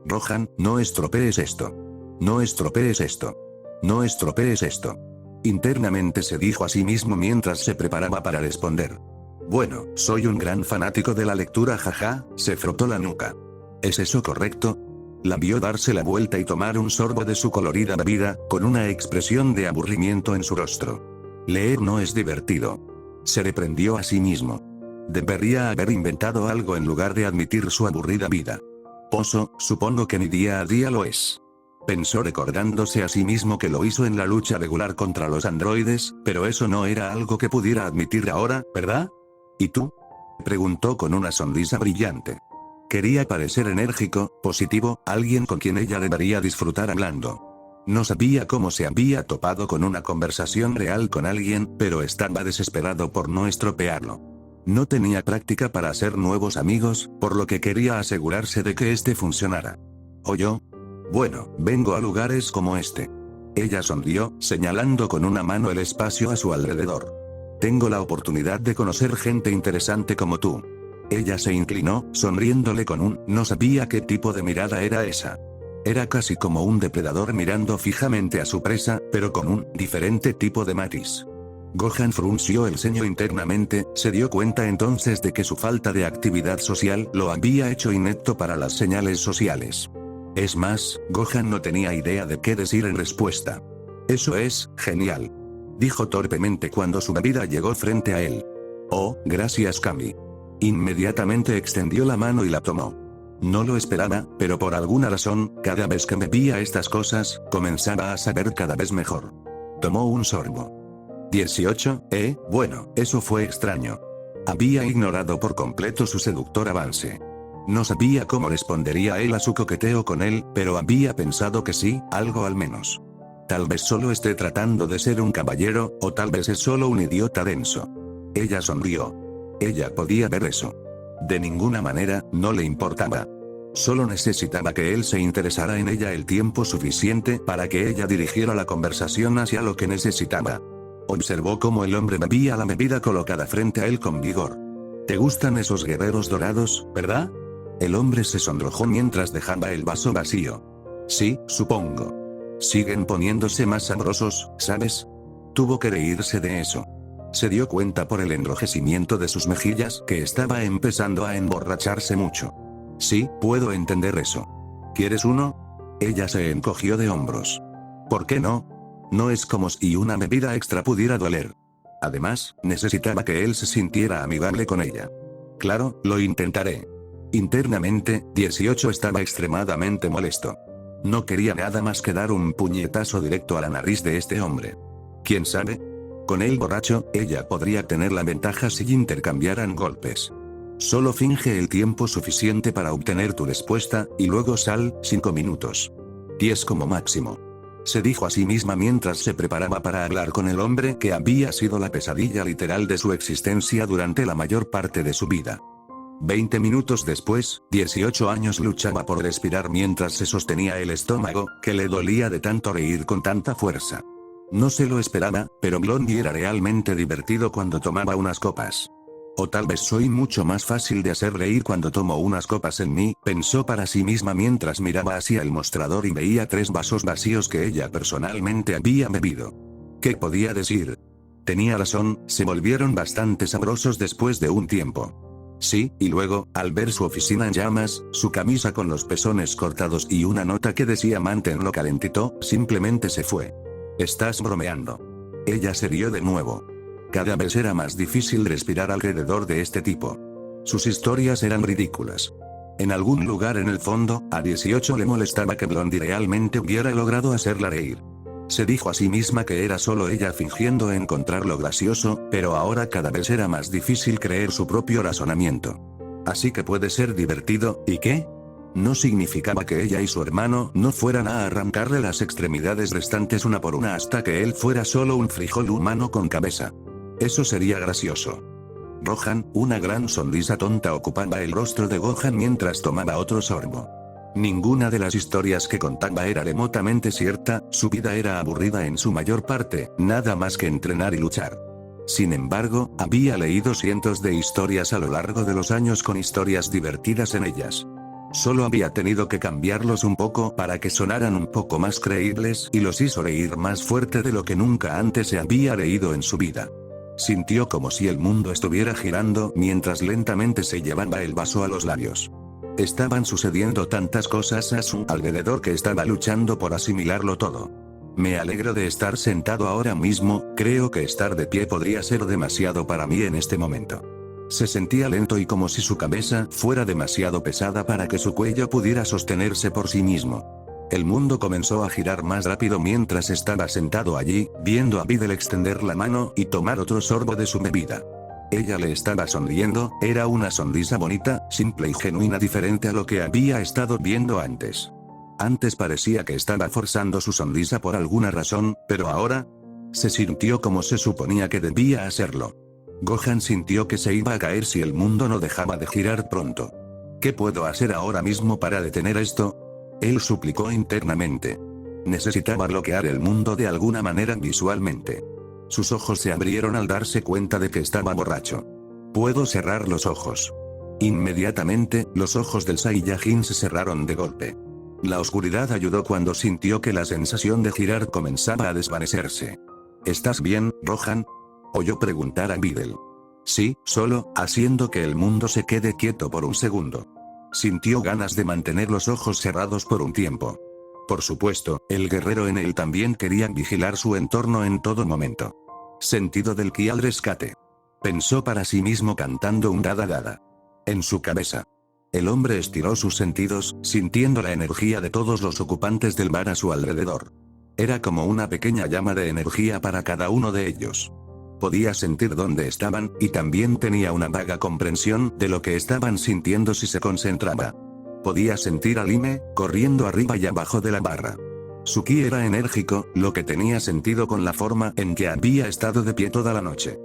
Gohan, no estropees esto. No estropees esto. No estropees esto. Internamente se dijo a sí mismo mientras se preparaba para responder. Bueno, soy un gran fanático de la lectura jaja, se frotó la nuca. ¿Es eso correcto? La vio darse la vuelta y tomar un sorbo de su colorida bebida, con una expresión de aburrimiento en su rostro. Leer no es divertido. Se reprendió a sí mismo. Debería haber inventado algo en lugar de admitir su aburrida vida. Oso, supongo que mi día a día lo es. Pensó recordándose a sí mismo que lo hizo en la lucha regular contra los androides, pero eso no era algo que pudiera admitir ahora, ¿verdad? ¿Y tú? Preguntó con una sonrisa brillante. Quería parecer enérgico, positivo, alguien con quien ella debería disfrutar hablando. No sabía cómo se había topado con una conversación real con alguien, pero estaba desesperado por no estropearlo. No tenía práctica para hacer nuevos amigos, por lo que quería asegurarse de que este funcionara. ¿Oyó? Bueno, vengo a lugares como este. Ella sonrió, señalando con una mano el espacio a su alrededor. Tengo la oportunidad de conocer gente interesante como tú. Ella se inclinó, sonriéndole con un, no sabía qué tipo de mirada era esa. Era casi como un depredador mirando fijamente a su presa, pero con un diferente tipo de matiz. Gohan frunció el ceño internamente, se dio cuenta entonces de que su falta de actividad social lo había hecho inepto para las señales sociales. Es más, Gohan no tenía idea de qué decir en respuesta. Eso es, genial. Dijo torpemente cuando su bebida llegó frente a él. Oh, gracias Kami. Inmediatamente extendió la mano y la tomó. No lo esperaba, pero por alguna razón, cada vez que bebía estas cosas, comenzaba a saber cada vez mejor. Tomó un sorbo. 18, bueno, eso fue extraño. Había ignorado por completo su seductor avance. No sabía cómo respondería él a su coqueteo con él, pero había pensado que sí, algo al menos. Tal vez solo esté tratando de ser un caballero, o tal vez es solo un idiota denso. Ella sonrió. Ella podía ver eso. De ninguna manera, no le importaba. Solo necesitaba que él se interesara en ella el tiempo suficiente para que ella dirigiera la conversación hacia lo que necesitaba. Observó cómo el hombre bebía la bebida colocada frente a él con vigor. ¿Te gustan esos guerreros dorados, verdad? El hombre se sonrojó mientras dejaba el vaso vacío. Sí, supongo. Siguen poniéndose más sabrosos, ¿sabes? Tuvo que reírse de eso. Se dio cuenta por el enrojecimiento de sus mejillas que estaba empezando a emborracharse mucho. Sí, puedo entender eso. ¿Quieres uno? Ella se encogió de hombros. ¿Por qué no? No es como si una bebida extra pudiera doler. Además, necesitaba que él se sintiera amigable con ella. Claro, lo intentaré. Internamente, 18 estaba extremadamente molesto. No quería nada más que dar un puñetazo directo a la nariz de este hombre. ¿Quién sabe? Con él borracho, ella podría tener la ventaja si intercambiaran golpes. Solo finge el tiempo suficiente para obtener tu respuesta, y luego sal, 5 minutos. 10 como máximo. Se dijo a sí misma mientras se preparaba para hablar con el hombre que había sido la pesadilla literal de su existencia durante la mayor parte de su vida. 20 minutos después, 18 años luchaba por respirar mientras se sostenía el estómago, que le dolía de tanto reír con tanta fuerza. No se lo esperaba, pero Blondie era realmente divertido cuando tomaba unas copas. O tal vez soy mucho más fácil de hacer reír cuando tomo unas copas en mí, pensó para sí misma mientras miraba hacia el mostrador y veía 3 vasos vacíos que ella personalmente había bebido. ¿Qué podía decir? Tenía razón, se volvieron bastante sabrosos después de un tiempo. Sí, y luego, al ver su oficina en llamas, su camisa con los pezones cortados y una nota que decía manténlo calentito, simplemente se fue. Estás bromeando. Ella se rió de nuevo. Cada vez era más difícil respirar alrededor de este tipo. Sus historias eran ridículas. En algún lugar en el fondo, a 18 le molestaba que Blondie realmente hubiera logrado hacerla reír. Se dijo a sí misma que era solo ella fingiendo encontrarlo gracioso, pero ahora cada vez era más difícil creer su propio razonamiento. Así que puede ser divertido, ¿y qué? No significaba que ella y su hermano no fueran a arrancarle las extremidades restantes una por una hasta que él fuera solo un frijol humano con cabeza. Eso sería gracioso. Rohan, una gran sonrisa tonta ocupaba el rostro de Gohan mientras tomaba otro sorbo. Ninguna de las historias que contaba era remotamente cierta, su vida era aburrida en su mayor parte, nada más que entrenar y luchar. Sin embargo, había leído cientos de historias a lo largo de los años con historias divertidas en ellas. Solo había tenido que cambiarlos un poco para que sonaran un poco más creíbles y los hizo reír más fuerte de lo que nunca antes se había reído en su vida. Sintió como si el mundo estuviera girando mientras lentamente se llevaba el vaso a los labios. Estaban sucediendo tantas cosas a su alrededor que estaba luchando por asimilarlo todo. Me alegro de estar sentado ahora mismo, creo que estar de pie podría ser demasiado para mí en este momento. Se sentía lento y como si su cabeza fuera demasiado pesada para que su cuello pudiera sostenerse por sí mismo. El mundo comenzó a girar más rápido mientras estaba sentado allí, viendo a Videl extender la mano y tomar otro sorbo de su bebida. Ella le estaba sonriendo, era una sonrisa bonita, simple y genuina, diferente a lo que había estado viendo antes. Antes parecía que estaba forzando su sonrisa por alguna razón, pero ahora se sintió como se suponía que debía hacerlo. Gohan sintió que se iba a caer si el mundo no dejaba de girar pronto. ¿Qué puedo hacer ahora mismo para detener esto? Él suplicó internamente. Necesitaba bloquear el mundo de alguna manera visualmente. Sus ojos se abrieron al darse cuenta de que estaba borracho. Puedo cerrar los ojos. Inmediatamente, los ojos del Saiyajin se cerraron de golpe. La oscuridad ayudó cuando sintió que la sensación de girar comenzaba a desvanecerse. ¿Estás bien, Gohan? Oyó preguntar a Videl. Sí, solo, haciendo que el mundo se quede quieto por un segundo. Sintió ganas de mantener los ojos cerrados por un tiempo. Por supuesto, el guerrero en él también quería vigilar su entorno en todo momento. Sentido del ki al rescate. Pensó para sí mismo cantando un dada dada. En su cabeza. El hombre estiró sus sentidos, sintiendo la energía de todos los ocupantes del bar a su alrededor. Era como una pequeña llama de energía para cada uno de ellos. Podía sentir dónde estaban, y también tenía una vaga comprensión de lo que estaban sintiendo si se concentraba. Podía sentir a Lime, corriendo arriba y abajo de la barra. Su ki era enérgico, lo que tenía sentido con la forma en que había estado de pie toda la noche.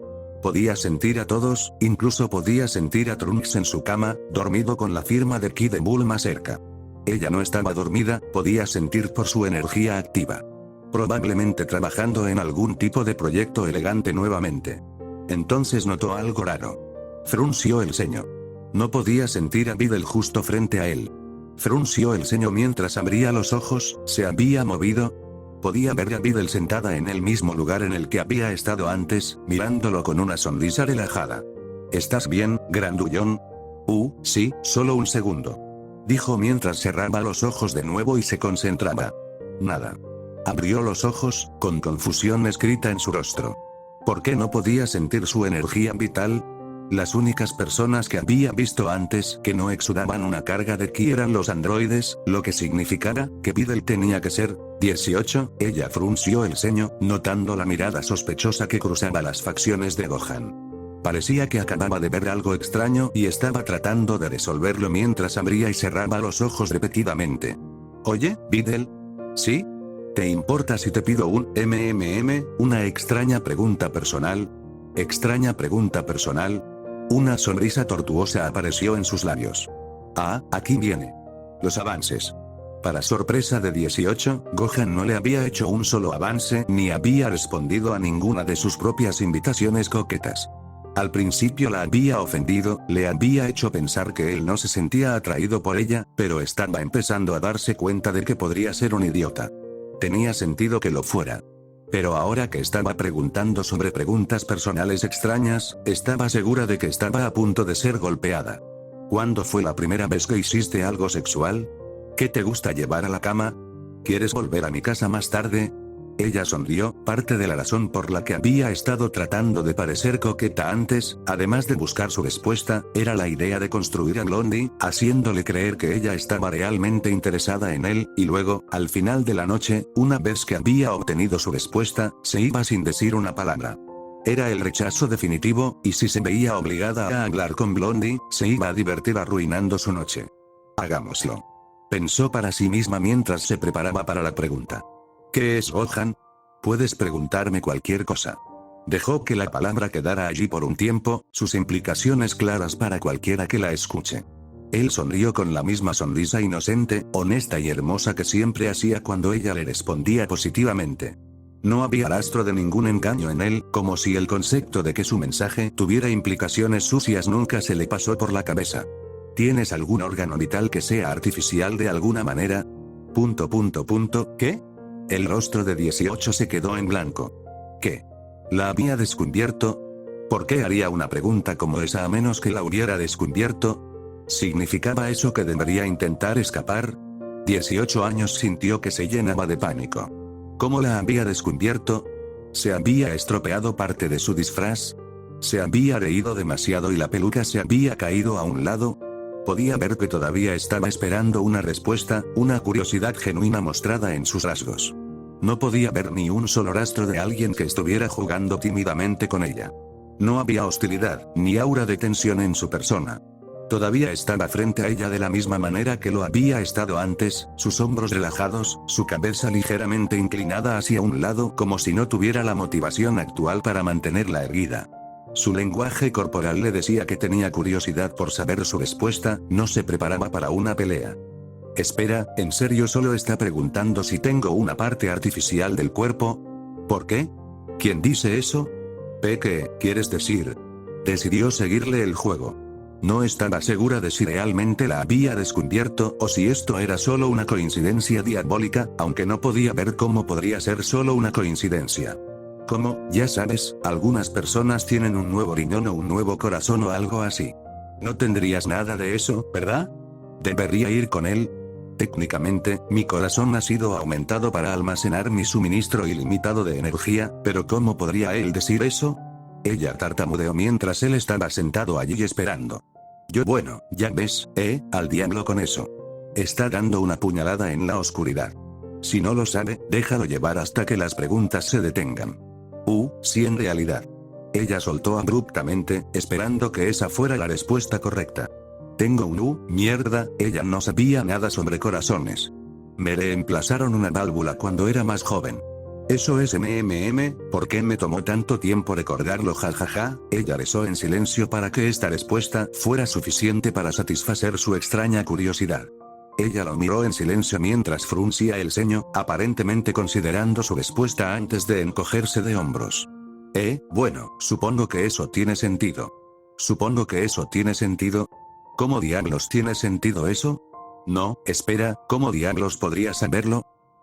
Podía sentir a todos, incluso podía sentir a Trunks en su cama, dormido con la firma de Ki de Bulma cerca. Ella no estaba dormida, podía sentir por su energía activa. Probablemente trabajando en algún tipo de proyecto elegante nuevamente. Entonces notó algo raro. Frunció el ceño. No podía sentir a Videl justo frente a él. Frunció el ceño mientras abría los ojos, se había movido. Podía ver a Videl sentada en el mismo lugar en el que había estado antes, mirándolo con una sonrisa relajada. ¿Estás bien, grandullón? Sí, solo un segundo. Dijo mientras cerraba los ojos de nuevo y se concentraba. Nada. Abrió los ojos, con confusión escrita en su rostro. ¿Por qué no podía sentir su energía vital? Las únicas personas que había visto antes que no exudaban una carga de ki eran los androides, lo que significara que Videl tenía que ser 18. Ella frunció el ceño, notando la mirada sospechosa que cruzaba las facciones de Gohan. Parecía que acababa de ver algo extraño y estaba tratando de resolverlo mientras abría y cerraba los ojos repetidamente. Oye, Videl. ¿Sí? ¿Te importa si te pido un una extraña pregunta personal? ¿Extraña pregunta personal? Una sonrisa tortuosa apareció en sus labios. Ah, aquí viene. Los avances. Para sorpresa de 18, Gohan no le había hecho un solo avance ni había respondido a ninguna de sus propias invitaciones coquetas. Al principio la había ofendido, le había hecho pensar que él no se sentía atraído por ella, pero estaba empezando a darse cuenta de que podría ser un idiota. Tenía sentido que lo fuera. Pero ahora que estaba preguntando sobre preguntas personales extrañas, estaba segura de que estaba a punto de ser golpeada. ¿Cuándo fue la primera vez que hiciste algo sexual? ¿Qué te gusta llevar a la cama? ¿Quieres volver a mi casa más tarde? Ella sonrió, parte de la razón por la que había estado tratando de parecer coqueta antes, además de buscar su respuesta, era la idea de construir a Blondie, haciéndole creer que ella estaba realmente interesada en él, y luego, al final de la noche, una vez que había obtenido su respuesta, se iba sin decir una palabra. Era el rechazo definitivo, y si se veía obligada a hablar con Blondie, se iba a divertir arruinando su noche. Hagámoslo. Pensó para sí misma mientras se preparaba para la pregunta. ¿Qué es Gohan? Puedes preguntarme cualquier cosa. Dejó que la palabra quedara allí por un tiempo, sus implicaciones claras para cualquiera que la escuche. Él sonrió con la misma sonrisa inocente, honesta y hermosa que siempre hacía cuando ella le respondía positivamente. No había rastro de ningún engaño en él, como si el concepto de que su mensaje tuviera implicaciones sucias nunca se le pasó por la cabeza. ¿Tienes algún órgano vital que sea artificial de alguna manera? ¿Qué? El rostro de 18 se quedó en blanco. ¿Qué? ¿La había descubierto? ¿Por qué haría una pregunta como esa a menos que la hubiera descubierto? ¿Significaba eso que debería intentar escapar? 18 años sintió que se llenaba de pánico. ¿Cómo la había descubierto? ¿Se había estropeado parte de su disfraz? ¿Se había reído demasiado y la peluca se había caído a un lado? Podía ver que todavía estaba esperando una respuesta, una curiosidad genuina mostrada en sus rasgos. No podía ver ni un solo rastro de alguien que estuviera jugando tímidamente con ella. No había hostilidad, ni aura de tensión en su persona. Todavía estaba frente a ella de la misma manera que lo había estado antes, sus hombros relajados, su cabeza ligeramente inclinada hacia un lado como si no tuviera la motivación actual para mantenerla erguida. Su lenguaje corporal le decía que tenía curiosidad por saber su respuesta, no se preparaba para una pelea. Espera, ¿en serio solo está preguntando si tengo una parte artificial del cuerpo? ¿Por qué? ¿Quién dice eso? ¿Qué quieres decir? Decidió seguirle el juego. No estaba segura de si realmente la había descubierto o si esto era solo una coincidencia diabólica, aunque no podía ver cómo podría ser solo una coincidencia. Como, ya sabes, algunas personas tienen un nuevo riñón o un nuevo corazón o algo así. No tendrías nada de eso, ¿verdad? ¿Debería ir con él? Técnicamente, mi corazón ha sido aumentado para almacenar mi suministro ilimitado de energía, pero ¿cómo podría él decir eso? Ella tartamudeó mientras él estaba sentado allí esperando. Bueno, ya ves, al diablo con eso. Está dando una puñalada en la oscuridad. Si no lo sabe, déjalo llevar hasta que las preguntas se detengan. Sí, en realidad. Ella soltó abruptamente, esperando que esa fuera la respuesta correcta. Tengo un mierda, ella no sabía nada sobre corazones. Me reemplazaron una válvula cuando era más joven. Eso es ¿por qué me tomó tanto tiempo recordarlo? Jajaja, ella rezó en silencio para que esta respuesta fuera suficiente para satisfacer su extraña curiosidad. Ella lo miró en silencio mientras fruncía el ceño, aparentemente considerando su respuesta antes de encogerse de hombros. Bueno, supongo que eso tiene sentido. Supongo que eso tiene sentido. ¿Cómo diablos tiene sentido eso? No, espera, ¿cómo diablos podría saberlo?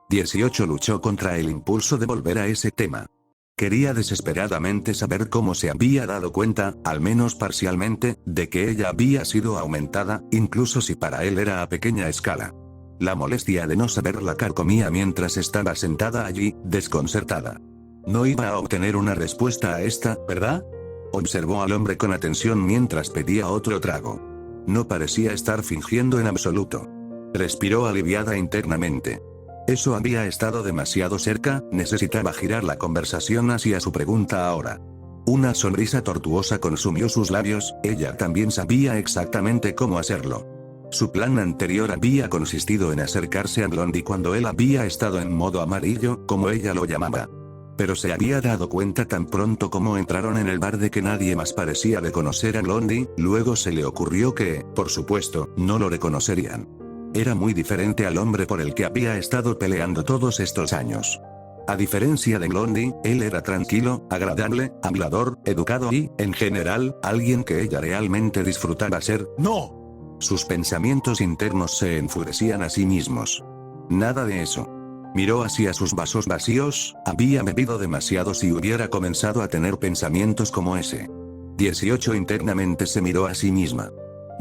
18 luchó contra el impulso de volver a ese tema. Quería desesperadamente saber cómo se había dado cuenta, al menos parcialmente, de que ella había sido aumentada, incluso si para él era a pequeña escala. La molestia de no saber la carcomía mientras estaba sentada allí, desconcertada. No iba a obtener una respuesta a esta, ¿verdad? Observó al hombre con atención mientras pedía otro trago. No parecía estar fingiendo en absoluto. Respiró aliviada internamente. Eso había estado demasiado cerca, necesitaba girar la conversación hacia su pregunta ahora. Una sonrisa tortuosa consumió sus labios, ella también sabía exactamente cómo hacerlo. Su plan anterior había consistido en acercarse a Blondie cuando él había estado en modo amarillo, como ella lo llamaba. Pero se había dado cuenta tan pronto como entraron en el bar de que nadie más parecía reconocer a Blondie, luego se le ocurrió que, por supuesto, no lo reconocerían. Era muy diferente al hombre por el que había estado peleando todos estos años. A diferencia de Blondie, él era tranquilo, agradable, hablador, educado y, en general, alguien que ella realmente disfrutaba ser. ¡No! Sus pensamientos internos se enfurecían a sí mismos. Nada de eso. Miró hacia sus vasos vacíos, había bebido demasiado si hubiera comenzado a tener pensamientos como ese. 18 internamente se miró a sí misma.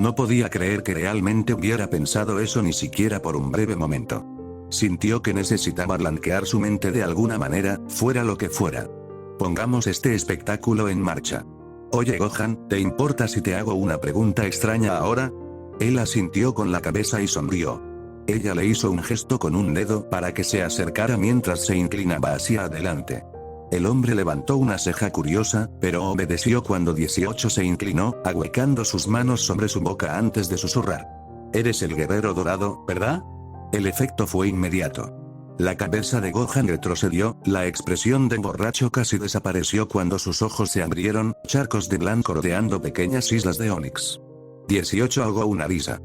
No podía creer que realmente hubiera pensado eso ni siquiera por un breve momento. Sintió que necesitaba blanquear su mente de alguna manera, fuera lo que fuera. Pongamos este espectáculo en marcha. Oye Gohan, ¿te importa si te hago una pregunta extraña ahora? Él asintió con la cabeza y sonrió. Ella le hizo un gesto con un dedo para que se acercara mientras se inclinaba hacia adelante. El hombre levantó una ceja curiosa, pero obedeció cuando 18 se inclinó, ahuecando sus manos sobre su boca antes de susurrar. Eres el guerrero dorado, ¿verdad? El efecto fue inmediato. La cabeza de Gohan retrocedió, la expresión de borracho casi desapareció cuando sus ojos se abrieron, charcos de blanco rodeando pequeñas islas de ónix. 18 ahogó una risa.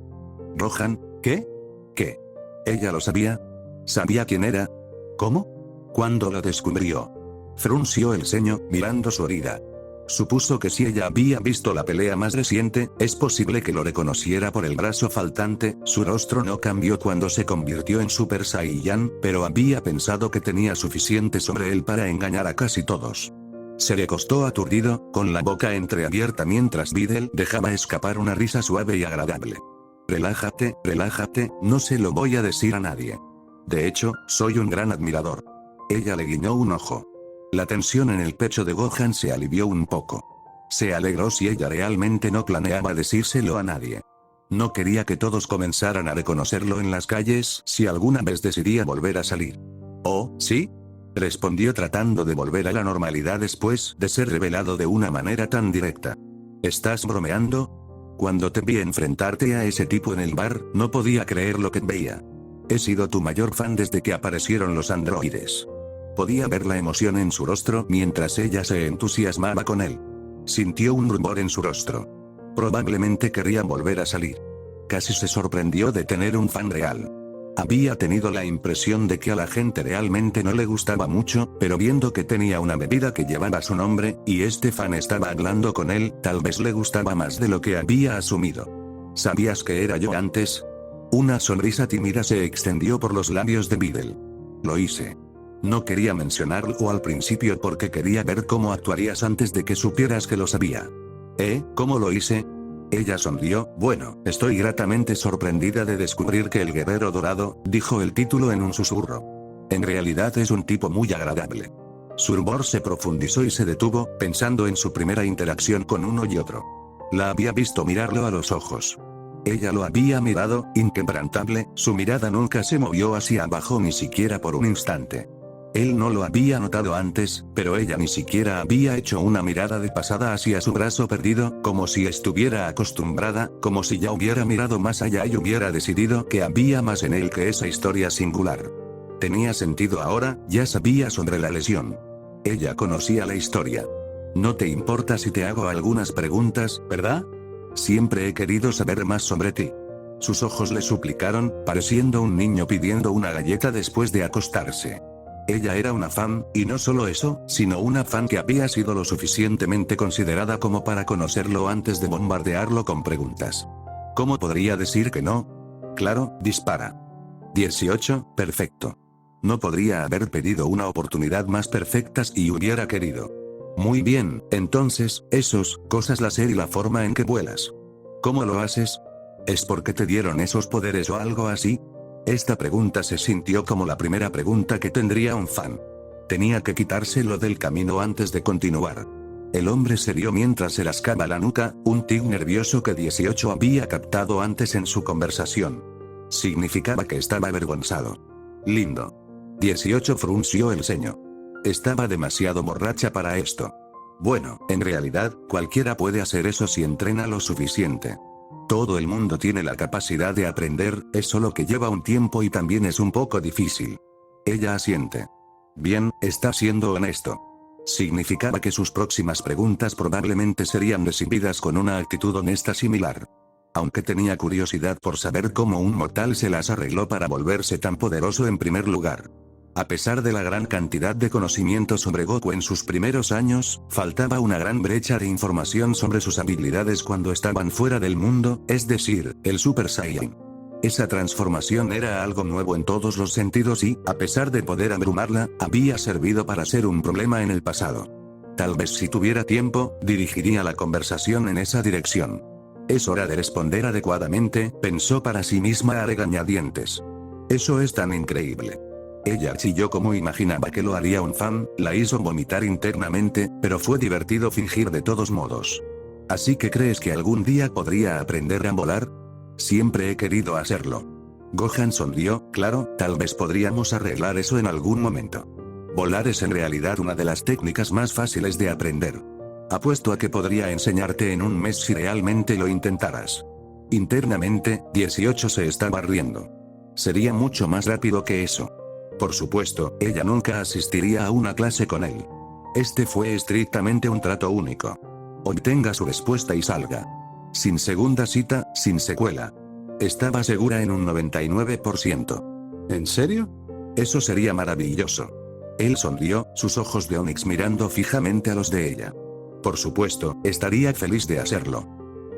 ¿Gohan? ¿Qué? ¿Qué? ¿Ella lo sabía? ¿Sabía quién era? ¿Cómo? ¿Cuándo lo descubrió? Frunció el ceño, mirando su herida. Supuso que si ella había visto la pelea más reciente, es posible que lo reconociera por el brazo faltante. Su rostro no cambió cuando se convirtió en Super Saiyan, pero había pensado que tenía suficiente sobre él para engañar a casi todos. Se recostó aturdido, con la boca entreabierta mientras Videl dejaba escapar una risa suave y agradable. Relájate, no se lo voy a decir a nadie. De hecho, soy un gran admirador. Ella le guiñó un ojo. La tensión en el pecho de Gohan se alivió un poco. Se alegró si ella realmente no planeaba decírselo a nadie. No quería que todos comenzaran a reconocerlo en las calles si alguna vez decidía volver a salir. ¿Oh, sí? Respondió tratando de volver a la normalidad después de ser revelado de una manera tan directa. ¿Estás bromeando? Cuando te vi enfrentarte a ese tipo en el bar, no podía creer lo que veía. He sido tu mayor fan desde que aparecieron los androides. Podía ver la emoción en su rostro mientras ella se entusiasmaba con él. Sintió un rumor en su rostro. Probablemente quería volver a salir. Casi se sorprendió de tener un fan real. Había tenido la impresión de que a la gente realmente no le gustaba mucho, pero viendo que tenía una bebida que llevaba su nombre, y este fan estaba hablando con él, tal vez le gustaba más de lo que había asumido. ¿Sabías que era yo antes? Una sonrisa tímida se extendió por los labios de Videl. Lo hice. No quería mencionarlo al principio porque quería ver cómo actuarías antes de que supieras que lo sabía. ¿Cómo lo hice? Ella sonrió. Bueno, estoy gratamente sorprendida de descubrir que el guerrero dorado, dijo el título en un susurro. En realidad es un tipo muy agradable. Su rumor se profundizó y se detuvo, pensando en su primera interacción con uno y otro. La había visto mirarlo a los ojos. Ella lo había mirado, inquebrantable, su mirada nunca se movió hacia abajo ni siquiera por un instante. Él no lo había notado antes, pero ella ni siquiera había hecho una mirada de pasada hacia su brazo perdido, como si estuviera acostumbrada, como si ya hubiera mirado más allá y hubiera decidido que había más en él que esa historia singular. Tenía sentido ahora, ya sabía sobre la lesión. Ella conocía la historia. No te importa si te hago algunas preguntas, ¿verdad? Siempre he querido saber más sobre ti. Sus ojos le suplicaron, pareciendo un niño pidiendo una galleta después de acostarse. Ella era una fan, y no solo eso, sino una fan que había sido lo suficientemente considerada como para conocerlo antes de bombardearlo con preguntas. ¿Cómo podría decir que no? Claro, dispara. 18, perfecto. No podría haber pedido una oportunidad más perfecta si hubiera querido. Muy bien, entonces, cosas láser y la forma en que vuelas. ¿Cómo lo haces? ¿Es porque te dieron esos poderes o algo así? Esta pregunta se sintió como la primera pregunta que tendría un fan. Tenía que quitárselo del camino antes de continuar. El hombre se rió mientras se rascaba la nuca, un tic nervioso que 18 había captado antes en su conversación. Significaba que estaba avergonzado. Lindo. 18 frunció el ceño. Estaba demasiado borracha para esto. Bueno, en realidad, cualquiera puede hacer eso si entrena lo suficiente. Todo el mundo tiene la capacidad de aprender, es solo que lleva un tiempo y también es un poco difícil. Ella asiente. Bien, está siendo honesto. Significaba que sus próximas preguntas probablemente serían recibidas con una actitud honesta similar. Aunque tenía curiosidad por saber cómo un mortal se las arregló para volverse tan poderoso en primer lugar. A pesar de la gran cantidad de conocimiento sobre Goku en sus primeros años, faltaba una gran brecha de información sobre sus habilidades cuando estaban fuera del mundo, es decir, el Super Saiyan. Esa transformación era algo nuevo en todos los sentidos y, a pesar de poder abrumarla, había servido para ser un problema en el pasado. Tal vez si tuviera tiempo, dirigiría la conversación en esa dirección. Es hora de responder adecuadamente, pensó para sí misma a regañadientes. Eso es tan increíble. Ella chilló como imaginaba que lo haría un fan, la hizo vomitar internamente, pero fue divertido fingir de todos modos. ¿Así que crees que algún día podría aprender a volar? Siempre he querido hacerlo. Gohan sonrió, claro, tal vez podríamos arreglar eso en algún momento. Volar es en realidad una de las técnicas más fáciles de aprender. Apuesto a que podría enseñarte en un mes si realmente lo intentaras. Internamente, 18 se estaba riendo. Sería mucho más rápido que eso. Por supuesto, ella nunca asistiría a una clase con él. Este fue estrictamente un trato único. Obtenga su respuesta y salga. Sin segunda cita, sin secuela. Estaba segura en un 99%. ¿En serio? Eso sería maravilloso. Él sonrió, sus ojos de Onix mirando fijamente a los de ella. Por supuesto, estaría feliz de hacerlo.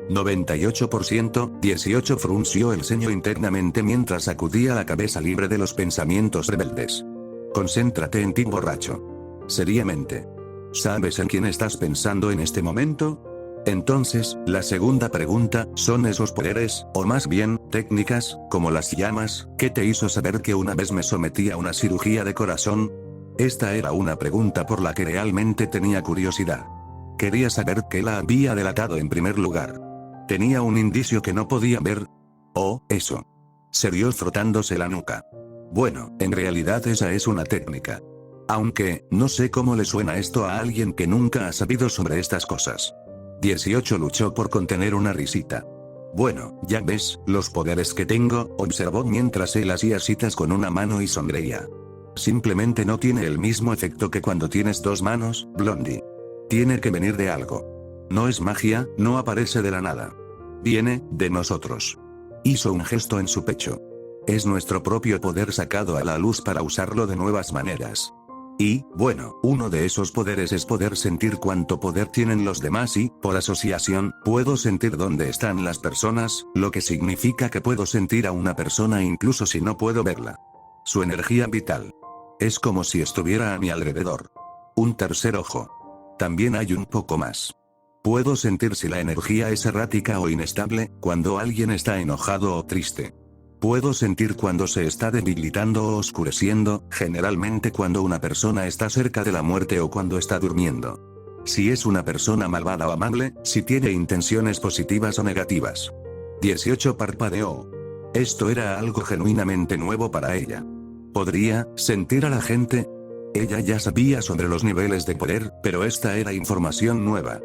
98%, 18 frunció el ceño internamente mientras sacudía la cabeza libre de los pensamientos rebeldes. Concéntrate en ti, borracho. Seriamente. ¿Sabes en quién estás pensando en este momento? Entonces, la segunda pregunta, ¿son esos poderes, o más bien, técnicas, como las llamas, que te hizo saber que una vez me sometí a una cirugía de corazón? Esta era una pregunta por la que realmente tenía curiosidad. Quería saber qué la había delatado en primer lugar. Tenía un indicio que no podía ver. Oh, eso. Se rió frotándose la nuca. Bueno, en realidad esa es una técnica. Aunque, no sé cómo le suena esto a alguien que nunca ha sabido sobre estas cosas. 18 luchó por contener una risita. Bueno, ya ves, los poderes que tengo, observó mientras él hacía citas con una mano y sonreía. Simplemente no tiene el mismo efecto que cuando tienes dos manos, Blondie. Tiene que venir de algo. No es magia, no aparece de la nada. Viene, de nosotros. Hizo un gesto en su pecho. Es nuestro propio poder sacado a la luz para usarlo de nuevas maneras. Y, bueno, uno de esos poderes es poder sentir cuánto poder tienen los demás y, por asociación, puedo sentir dónde están las personas, lo que significa que puedo sentir a una persona incluso si no puedo verla. Su energía vital. Es como si estuviera a mi alrededor. Un tercer ojo. También hay un poco más. Puedo sentir si la energía es errática o inestable, cuando alguien está enojado o triste. Puedo sentir cuando se está debilitando o oscureciendo, generalmente cuando una persona está cerca de la muerte o cuando está durmiendo. Si es una persona malvada o amable, si tiene intenciones positivas o negativas. 18 parpadeó. Esto era algo genuinamente nuevo para ella. ¿Podría sentir a la gente? Ella ya sabía sobre los niveles de poder, pero esta era información nueva.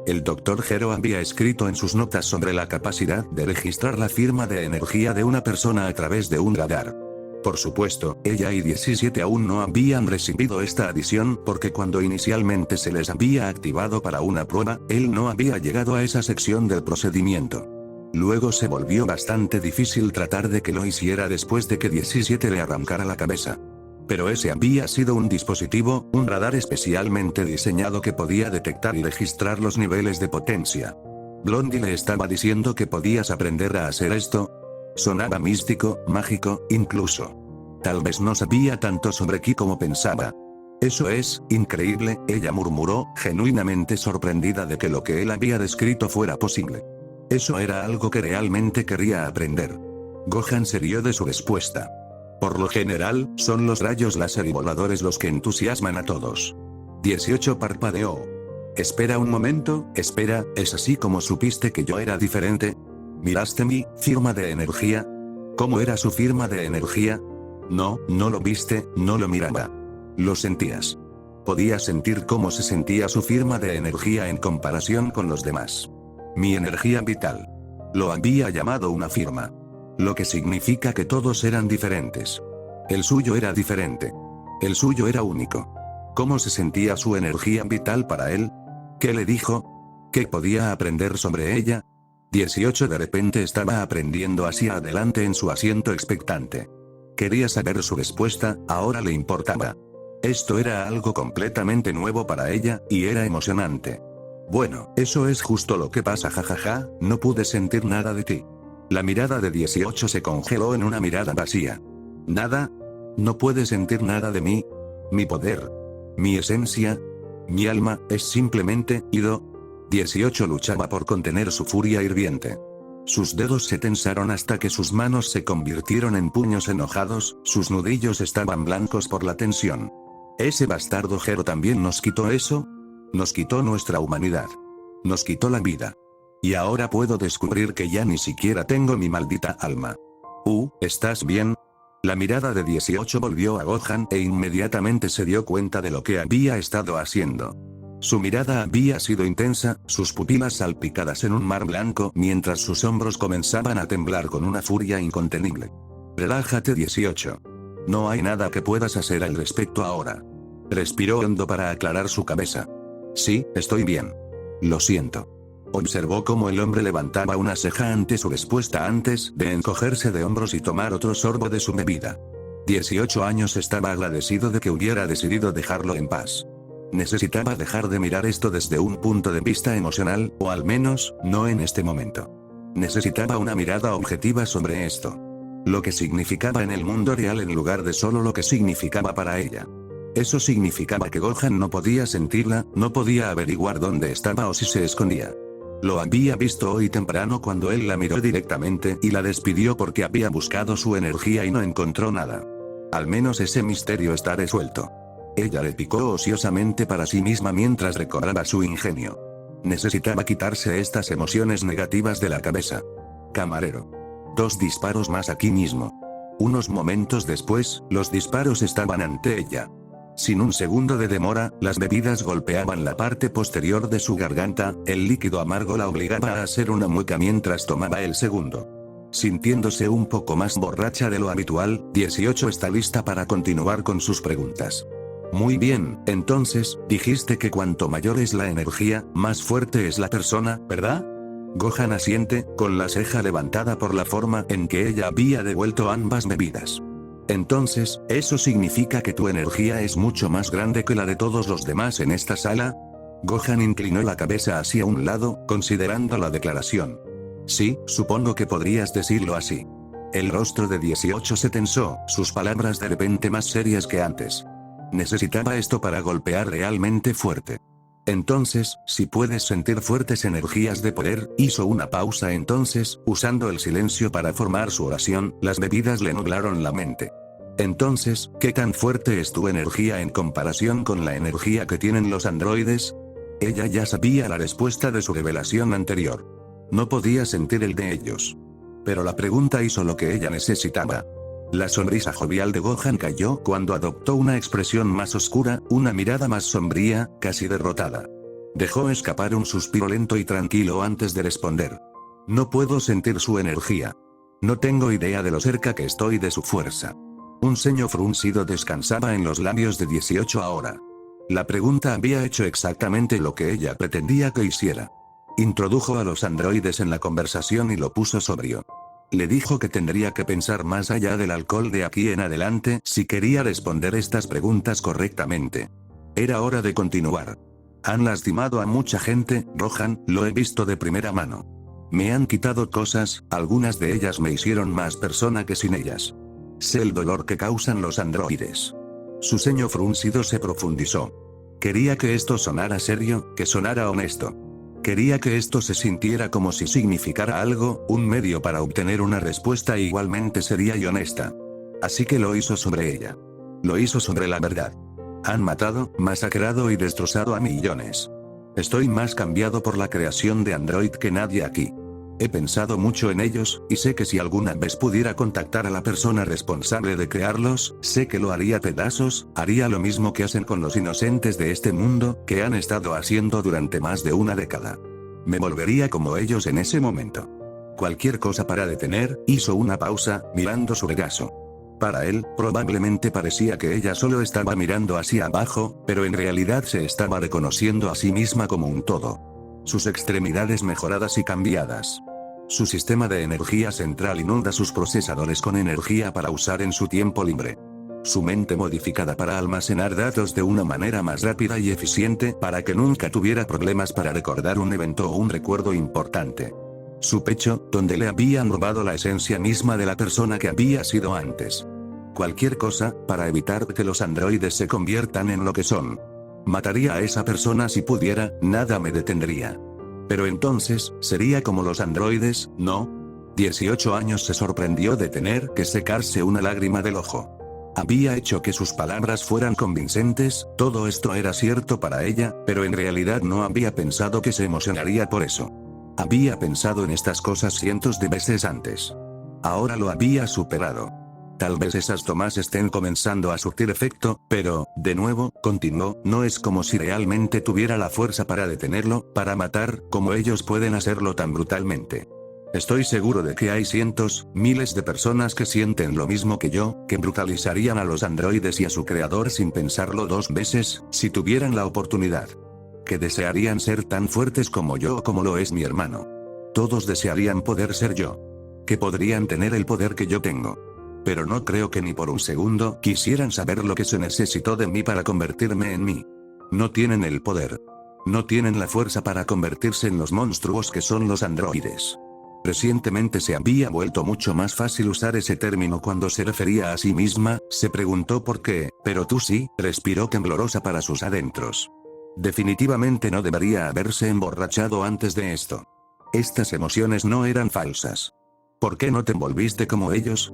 El Dr. Gero había escrito en sus notas sobre la capacidad de registrar la firma de energía de una persona a través de un radar. Por supuesto, ella y 17 aún no habían recibido esta adición porque cuando inicialmente se les había activado para una prueba, él no había llegado a esa sección del procedimiento. Luego se volvió bastante difícil tratar de que lo hiciera después de que 17 le arrancara la cabeza. Pero ese había sido un dispositivo, un radar especialmente diseñado que podía detectar y registrar los niveles de potencia. Blondie le estaba diciendo que podías aprender a hacer esto. Sonaba místico, mágico, incluso. Tal vez no sabía tanto sobre Ki como pensaba. Eso es increíble, ella murmuró, genuinamente sorprendida de que lo que él había descrito fuera posible. Eso era algo que realmente quería aprender. Gohan se rió de su respuesta. Por lo general, son los rayos láser y voladores los que entusiasman a todos. 18 parpadeó. Espera un momento, espera, ¿es así como supiste que yo era diferente? ¿Miraste mi firma de energía? ¿Cómo era su firma de energía? No, no lo viste, no lo miraba. Lo sentías. Podías sentir cómo se sentía su firma de energía en comparación con los demás. Mi energía vital. Lo había llamado una firma. Lo que significa que todos eran diferentes. El suyo era diferente. El suyo era único. ¿Cómo se sentía su energía vital para él? ¿Qué le dijo? ¿Qué podía aprender sobre ella? 18 de repente estaba aprendiendo hacia adelante en su asiento expectante. Quería saber su respuesta, ahora le importaba. Esto era algo completamente nuevo para ella, y era emocionante. Bueno, eso es justo lo que pasa, jajaja, no pude sentir nada de ti. La mirada de 18 se congeló en una mirada vacía. ¿Nada? ¿No puedes sentir nada de mí? Mi poder. Mi esencia. Mi alma, es simplemente, ido. 18 luchaba por contener su furia hirviente. Sus dedos se tensaron hasta que sus manos se convirtieron en puños enojados, sus nudillos estaban blancos por la tensión. ¿Ese bastardo Gero también nos quitó eso? Nos quitó nuestra humanidad. Nos quitó la vida. Y ahora puedo descubrir que ya ni siquiera tengo mi maldita alma. ¿Estás bien? La mirada de 18 volvió a Gohan e inmediatamente se dio cuenta de lo que había estado haciendo. Su mirada había sido intensa, sus pupilas salpicadas en un mar blanco mientras sus hombros comenzaban a temblar con una furia incontenible. Relájate 18. No hay nada que puedas hacer al respecto ahora. Respiró hondo para aclarar su cabeza. Sí, estoy bien. Lo siento. Observó cómo el hombre levantaba una ceja ante su respuesta antes de encogerse de hombros y tomar otro sorbo de su bebida. 18 años estaba agradecido de que hubiera decidido dejarlo en paz. Necesitaba dejar de mirar esto desde un punto de vista emocional, o al menos, no en este momento. Necesitaba una mirada objetiva sobre esto. Lo que significaba en el mundo real en lugar de solo lo que significaba para ella. Eso significaba que Gohan no podía sentirla, no podía averiguar dónde estaba o si se escondía. Lo había visto hoy temprano cuando él la miró directamente y la despidió porque había buscado su energía y no encontró nada. Al menos ese misterio está resuelto. Ella le picó ociosamente para sí misma mientras recobraba su ingenio. Necesitaba quitarse estas emociones negativas de la cabeza. Camarero. 2 disparos más aquí mismo. Unos momentos después, los disparos estaban ante ella. Sin un segundo de demora, las bebidas golpeaban la parte posterior de su garganta, el líquido amargo la obligaba a hacer una mueca mientras tomaba el segundo. Sintiéndose un poco más borracha de lo habitual, 18 está lista para continuar con sus preguntas. Muy bien, entonces, dijiste que cuanto mayor es la energía, más fuerte es la persona, ¿verdad? Gohan asiente, con la ceja levantada por la forma en que ella había devuelto ambas bebidas. Entonces, ¿eso significa que tu energía es mucho más grande que la de todos los demás en esta sala? Gohan inclinó la cabeza hacia un lado, considerando la declaración. Sí, supongo que podrías decirlo así. El rostro de 18 se tensó, sus palabras de repente más serias que antes. Necesitaba esto para golpear realmente fuerte. Entonces, si puedes sentir fuertes energías de poder, hizo una pausa entonces, usando el silencio para formar su oración, las bebidas le nublaron la mente. Entonces, ¿qué tan fuerte es tu energía en comparación con la energía que tienen los androides? Ella ya sabía la respuesta de su revelación anterior. No podía sentir el de ellos. Pero la pregunta hizo lo que ella necesitaba. La sonrisa jovial de Gohan cayó cuando adoptó una expresión más oscura, una mirada más sombría, casi derrotada. Dejó escapar un suspiro lento y tranquilo antes de responder. No puedo sentir su energía. No tengo idea de lo cerca que estoy de su fuerza. Un ceño fruncido descansaba en los labios de 18 ahora. La pregunta había hecho exactamente lo que ella pretendía que hiciera. Introdujo a los androides en la conversación y lo puso sobrio. Le dijo que tendría que pensar más allá del alcohol de aquí en adelante si quería responder estas preguntas correctamente. Era hora de continuar. Han lastimado a mucha gente, Rohan, lo he visto de primera mano. Me han quitado cosas, algunas de ellas me hicieron más persona que sin ellas. Sé el dolor que causan los androides. Su ceño fruncido se profundizó. Quería que esto sonara serio, que sonara honesto. Quería que esto se sintiera como si significara algo, un medio para obtener una respuesta igualmente seria y honesta. Así que lo hizo sobre ella. Lo hizo sobre la verdad. Han matado, masacrado y destrozado a millones. Estoy más cambiado por la creación de Android que nadie aquí. He pensado mucho en ellos, y sé que si alguna vez pudiera contactar a la persona responsable de crearlos, sé que lo haría pedazos, haría lo mismo que hacen con los inocentes de este mundo, que han estado haciendo durante más de una década. Me volvería como ellos en ese momento. Cualquier cosa para detener, hizo una pausa, mirando su regazo. Para él, probablemente parecía que ella solo estaba mirando hacia abajo, pero en realidad se estaba reconociendo a sí misma como un todo. Sus extremidades mejoradas y cambiadas. Su sistema de energía central inunda sus procesadores con energía para usar en su tiempo libre. Su mente modificada para almacenar datos de una manera más rápida y eficiente para que nunca tuviera problemas para recordar un evento o un recuerdo importante. Su pecho, donde le habían robado la esencia misma de la persona que había sido antes. Cualquier cosa, para evitar que los androides se conviertan en lo que son. Mataría a esa persona si pudiera, nada me detendría. Pero entonces, sería como los androides, ¿no? 18 años se sorprendió de tener que secarse una lágrima del ojo. Había hecho que sus palabras fueran convincentes, todo esto era cierto para ella, pero en realidad no había pensado que se emocionaría por eso. Había pensado en estas cosas cientos de veces antes. Ahora lo había superado. Tal vez esas tomas estén comenzando a surtir efecto, pero, de nuevo, continuó, no es como si realmente tuviera la fuerza para detenerlo, para matar, como ellos pueden hacerlo tan brutalmente. Estoy seguro de que hay cientos, miles de personas que sienten lo mismo que yo, que brutalizarían a los androides y a su creador sin pensarlo dos veces, si tuvieran la oportunidad. Que desearían ser tan fuertes como yo o como lo es mi hermano. Todos desearían poder ser yo. Que podrían tener el poder que yo tengo. Pero no creo que ni por un segundo quisieran saber lo que se necesitó de mí para convertirme en mí. No tienen el poder. No tienen la fuerza para convertirse en los monstruos que son los androides. Recientemente se había vuelto mucho más fácil usar ese término cuando se refería a sí misma, se preguntó por qué, pero tú sí, respiró temblorosa para sus adentros. Definitivamente no debería haberse emborrachado antes de esto. Estas emociones no eran falsas. ¿Por qué no te envolviste como ellos?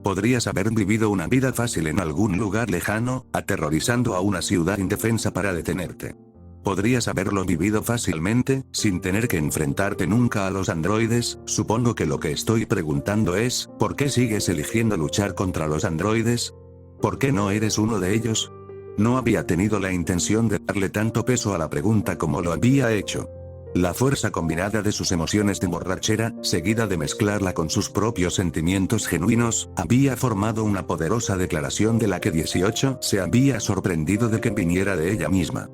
Podrías haber vivido una vida fácil en algún lugar lejano, aterrorizando a una ciudad indefensa para detenerte. Podrías haberlo vivido fácilmente, sin tener que enfrentarte nunca a los androides. Supongo que lo que estoy preguntando es, ¿por qué sigues eligiendo luchar contra los androides? ¿Por qué no eres uno de ellos? No había tenido la intención de darle tanto peso a la pregunta como lo había hecho. La fuerza combinada de sus emociones de borrachera, seguida de mezclarla con sus propios sentimientos genuinos, había formado una poderosa declaración de la que 18 se había sorprendido de que viniera de ella misma.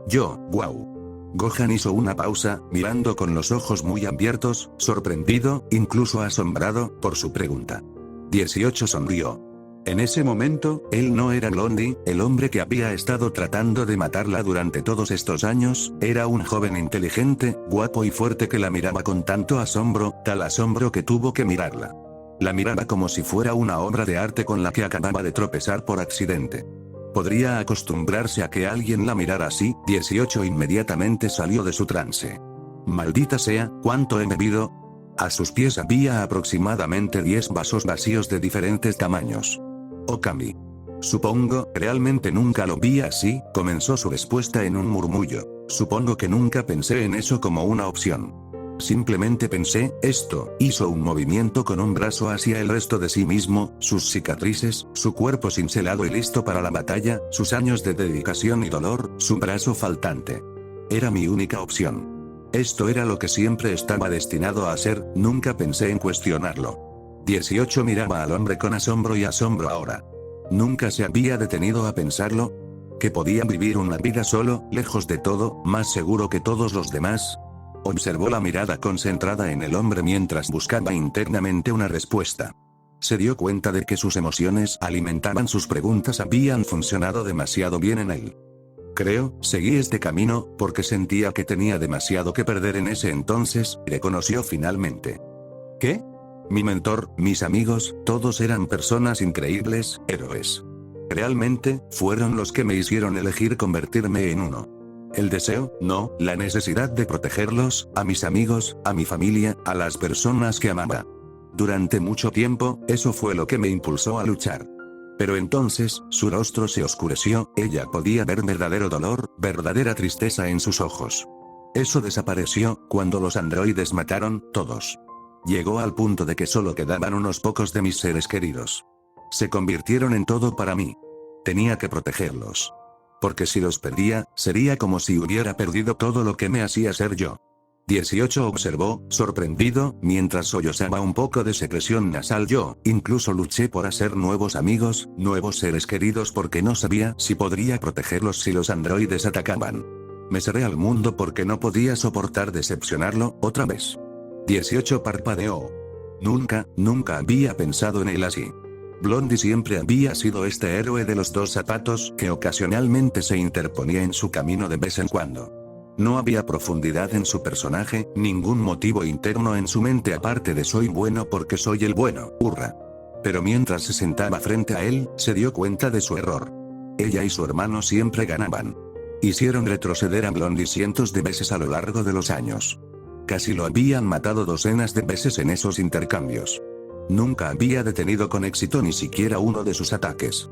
Wow. Gohan hizo una pausa, mirando con los ojos muy abiertos, sorprendido, incluso asombrado, por su pregunta. 18 sonrió. En ese momento, él no era Blondie, el hombre que había estado tratando de matarla durante todos estos años, era un joven inteligente, guapo y fuerte que la miraba con tanto asombro, tal asombro que tuvo que mirarla. La miraba como si fuera una obra de arte con la que acababa de tropezar por accidente. Podría acostumbrarse a que alguien la mirara así. 18 inmediatamente salió de su trance. Maldita sea, ¿cuánto he bebido? A sus pies había aproximadamente 10 vasos vacíos de diferentes tamaños. Okami. Supongo, realmente nunca lo vi así, comenzó su respuesta en un murmullo. Supongo que nunca pensé en eso como una opción. Simplemente pensé, esto, hizo un movimiento con un brazo hacia el resto de sí mismo, sus cicatrices, su cuerpo cincelado y listo para la batalla, sus años de dedicación y dolor, su brazo faltante. Era mi única opción. Esto era lo que siempre estaba destinado a hacer, nunca pensé en cuestionarlo. 18 miraba al hombre con asombro y asombro ahora. Nunca se había detenido a pensarlo. ¿Que podía vivir una vida solo, lejos de todo, más seguro que todos los demás? Observó la mirada concentrada en el hombre mientras buscaba internamente una respuesta. Se dio cuenta de que sus emociones alimentaban sus preguntas habían funcionado demasiado bien en él. Creo, seguí este camino, porque sentía que tenía demasiado que perder en ese entonces, reconoció finalmente. ¿Qué? Mi mentor, mis amigos, todos eran personas increíbles, héroes. Realmente, fueron los que me hicieron elegir convertirme en uno. El deseo, no, la necesidad de protegerlos, a mis amigos, a mi familia, a las personas que amaba. Durante mucho tiempo, eso fue lo que me impulsó a luchar. Pero entonces, su rostro se oscureció, ella podía ver verdadero dolor, verdadera tristeza en sus ojos. Eso desapareció, cuando los androides mataron, todos. Llegó al punto de que solo quedaban unos pocos de mis seres queridos. Se convirtieron en todo para mí. Tenía que protegerlos. Porque si los perdía, sería como si hubiera perdido todo lo que me hacía ser yo. 18 observó, sorprendido, mientras sollozaba un poco de secreción nasal. Yo, incluso luché por hacer nuevos amigos, nuevos seres queridos porque no sabía si podría protegerlos si los androides atacaban. Me cerré al mundo porque no podía soportar decepcionarlo, otra vez. 18 parpadeó. Nunca había pensado en él así. Blondie siempre había sido este héroe de los dos zapatos que ocasionalmente se interponía en su camino de vez en cuando. No había profundidad en su personaje, ningún motivo interno en su mente aparte de soy bueno porque soy el bueno, hurra. Pero mientras se sentaba frente a él, se dio cuenta de su error. Ella y su hermano siempre ganaban. Hicieron retroceder a Blondie cientos de veces a lo largo de los años. Casi lo habían matado docenas de veces en esos intercambios. Nunca había detenido con éxito ni siquiera uno de sus ataques.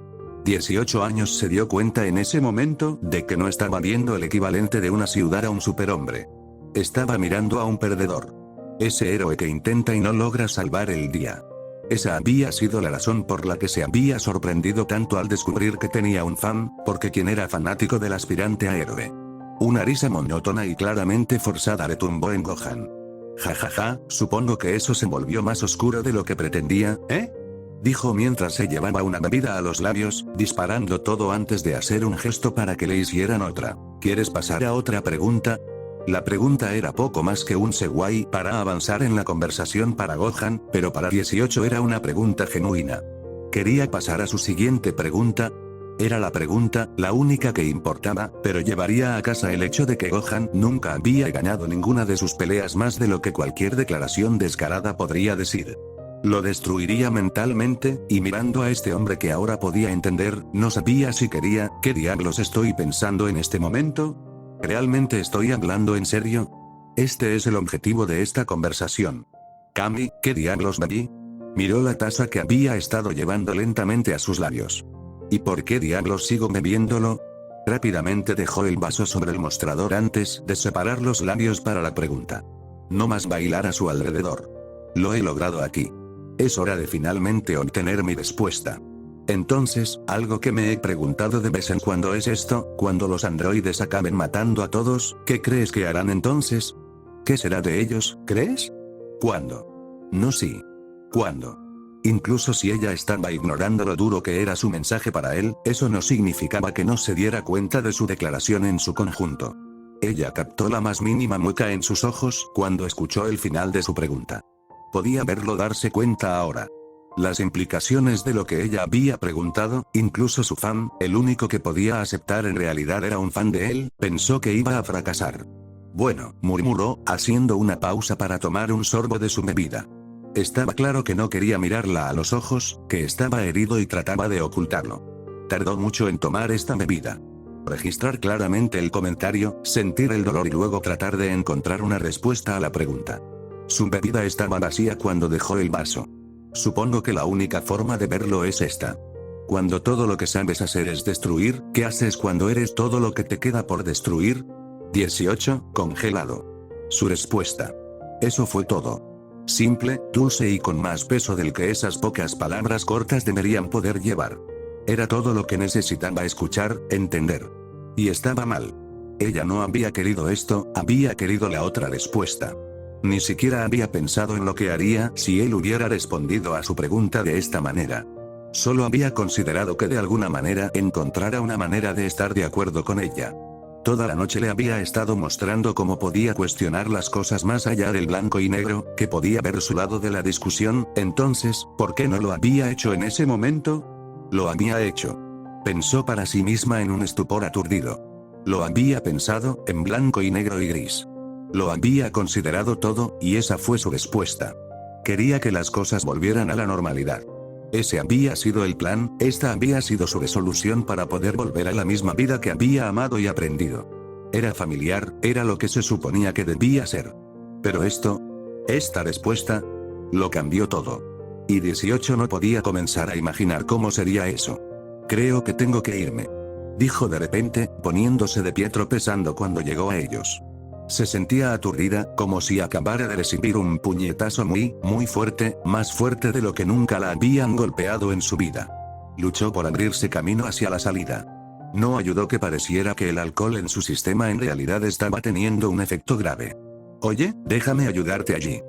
18 años se dio cuenta en ese momento de que no estaba viendo el equivalente de una ciudad a un superhombre. Estaba mirando a un perdedor. Ese héroe que intenta y no logra salvar el día. Esa había sido la razón por la que se había sorprendido tanto al descubrir que tenía un fan, porque quien era fanático del aspirante a héroe. Una risa monótona y claramente forzada retumbó en Gohan. Jajaja, supongo que eso se volvió más oscuro de lo que pretendía, ¿eh? Dijo mientras se llevaba una bebida a los labios, disparando todo antes de hacer un gesto para que le hicieran otra. ¿Quieres pasar a otra pregunta? La pregunta era poco más que un segue para avanzar en la conversación para Gohan, pero para 18 era una pregunta genuina. Quería pasar a su siguiente pregunta. Era la pregunta, la única que importaba, pero llevaría a casa el hecho de que Gohan nunca había ganado ninguna de sus peleas más de lo que cualquier declaración descarada podría decir. Lo destruiría mentalmente, y mirando a este hombre que ahora podía entender, no sabía si quería, ¿qué diablos estoy pensando en este momento? ¿Realmente estoy hablando en serio? Este es el objetivo de esta conversación. Kami, ¿qué diablos bebí? Miró la taza que había estado llevando lentamente a sus labios. ¿Y por qué diablos sigo bebiéndolo? Rápidamente dejó el vaso sobre el mostrador antes de separar los labios para la pregunta. No más bailar a su alrededor. Lo he logrado aquí. Es hora de finalmente obtener mi respuesta. Entonces, algo que me he preguntado de vez en cuando es esto, cuando los androides acaben matando a todos, ¿qué crees que harán entonces? ¿Qué será de ellos, crees? ¿Cuándo? No sí. ¿Cuándo? Incluso si ella estaba ignorando lo duro que era su mensaje para él, eso no significaba que no se diera cuenta de su declaración en su conjunto. Ella captó la más mínima mueca en sus ojos cuando escuchó el final de su pregunta. Podía verlo darse cuenta ahora. Las implicaciones de lo que ella había preguntado, incluso su fan, el único que podía aceptar en realidad era un fan de él, pensó que iba a fracasar. Bueno, murmuró, haciendo una pausa para tomar un sorbo de su bebida. Estaba claro que no quería mirarla a los ojos, que estaba herido y trataba de ocultarlo. Tardó mucho en tomar esta bebida. Registrar claramente el comentario, sentir el dolor y luego tratar de encontrar una respuesta a la pregunta. Su bebida estaba vacía cuando dejó el vaso. Supongo que la única forma de verlo es esta. Cuando todo lo que sabes hacer es destruir, ¿qué haces cuando eres todo lo que te queda por destruir? 18, congelado. Su respuesta. Eso fue todo. Simple, dulce y con más peso del que esas pocas palabras cortas deberían poder llevar. Era todo lo que necesitaba escuchar, entender. Y estaba mal. Ella no había querido esto, había querido la otra respuesta. Ni siquiera había pensado en lo que haría si él hubiera respondido a su pregunta de esta manera. Solo había considerado que de alguna manera encontrara una manera de estar de acuerdo con ella. Toda la noche le había estado mostrando cómo podía cuestionar las cosas más allá del blanco y negro, que podía ver su lado de la discusión. Entonces, ¿por qué no lo había hecho en ese momento? Lo había hecho. Pensó para sí misma en un estupor aturdido. Lo había pensado, en blanco y negro y gris. Lo había considerado todo, y esa fue su respuesta. Quería que las cosas volvieran a la normalidad. Ese había sido el plan, esta había sido su resolución para poder volver a la misma vida que había amado y aprendido. Era familiar, era lo que se suponía que debía ser. Pero esta respuesta, lo cambió todo. Y 18 no podía comenzar a imaginar cómo sería eso. Creo que tengo que irme, dijo de repente, poniéndose de pie tropezando cuando llegó a ellos. Se sentía aturdida, como si acabara de recibir un puñetazo muy fuerte, más fuerte de lo que nunca la habían golpeado en su vida. Luchó por abrirse camino hacia la salida. No ayudó que pareciera que el alcohol en su sistema en realidad estaba teniendo un efecto grave. Oye, déjame ayudarte allí,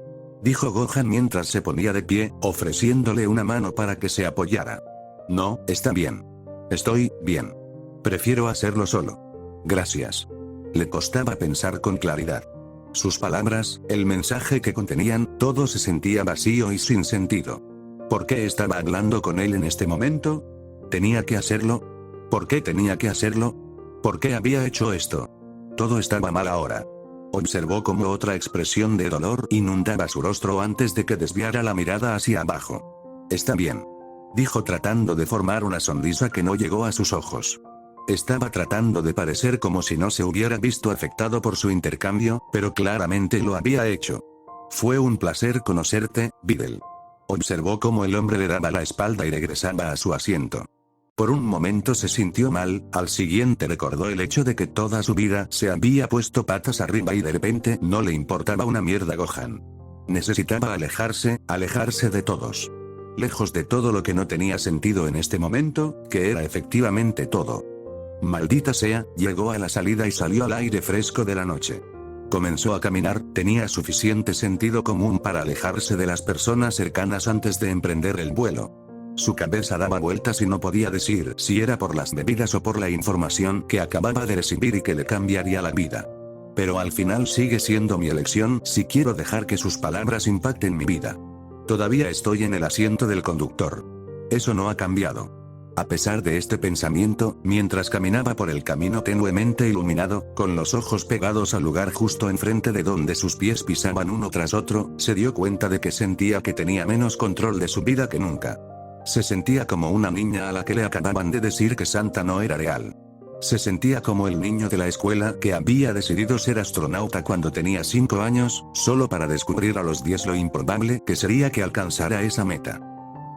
dijo Gohan mientras se ponía de pie, ofreciéndole una mano para que se apoyara. No, está bien. Estoy bien. Prefiero hacerlo solo. Gracias. Le costaba pensar con claridad. Sus palabras, el mensaje que contenían, todo se sentía vacío y sin sentido. ¿Por qué estaba hablando con él en este momento? ¿Tenía que hacerlo? ¿Por qué tenía que hacerlo? ¿Por qué había hecho esto? Todo estaba mal ahora. Observó cómo otra expresión de dolor inundaba su rostro antes de que desviara la mirada hacia abajo. Está bien, dijo tratando de formar una sonrisa que no llegó a sus ojos. Estaba tratando de parecer como si no se hubiera visto afectado por su intercambio, pero claramente lo había hecho. Fue un placer conocerte, Videl. Observó cómo el hombre le daba la espalda y regresaba a su asiento. Por un momento se sintió mal, al siguiente recordó el hecho de que toda su vida se había puesto patas arriba y de repente no le importaba una mierda Gohan. Necesitaba alejarse de todos. Lejos de todo lo que no tenía sentido en este momento, que era efectivamente todo. Maldita sea, llegó a la salida y salió al aire fresco de la noche. Comenzó a caminar, tenía suficiente sentido común para alejarse de las personas cercanas antes de emprender el vuelo. Su cabeza daba vueltas y no podía decir si era por las bebidas o por la información que acababa de recibir y que le cambiaría la vida. Pero al final sigue siendo mi elección si quiero dejar que sus palabras impacten mi vida. Todavía estoy en el asiento del conductor. Eso no ha cambiado. A pesar de este pensamiento, mientras caminaba por el camino tenuemente iluminado, con los ojos pegados al lugar justo enfrente de donde sus pies pisaban uno tras otro, se dio cuenta de que sentía que tenía menos control de su vida que nunca. Se sentía como una niña a la que le acababan de decir que Santa no era real. Se sentía como el niño de la escuela que había decidido ser astronauta cuando tenía 5 años, solo para descubrir a los 10 lo improbable que sería que alcanzara esa meta.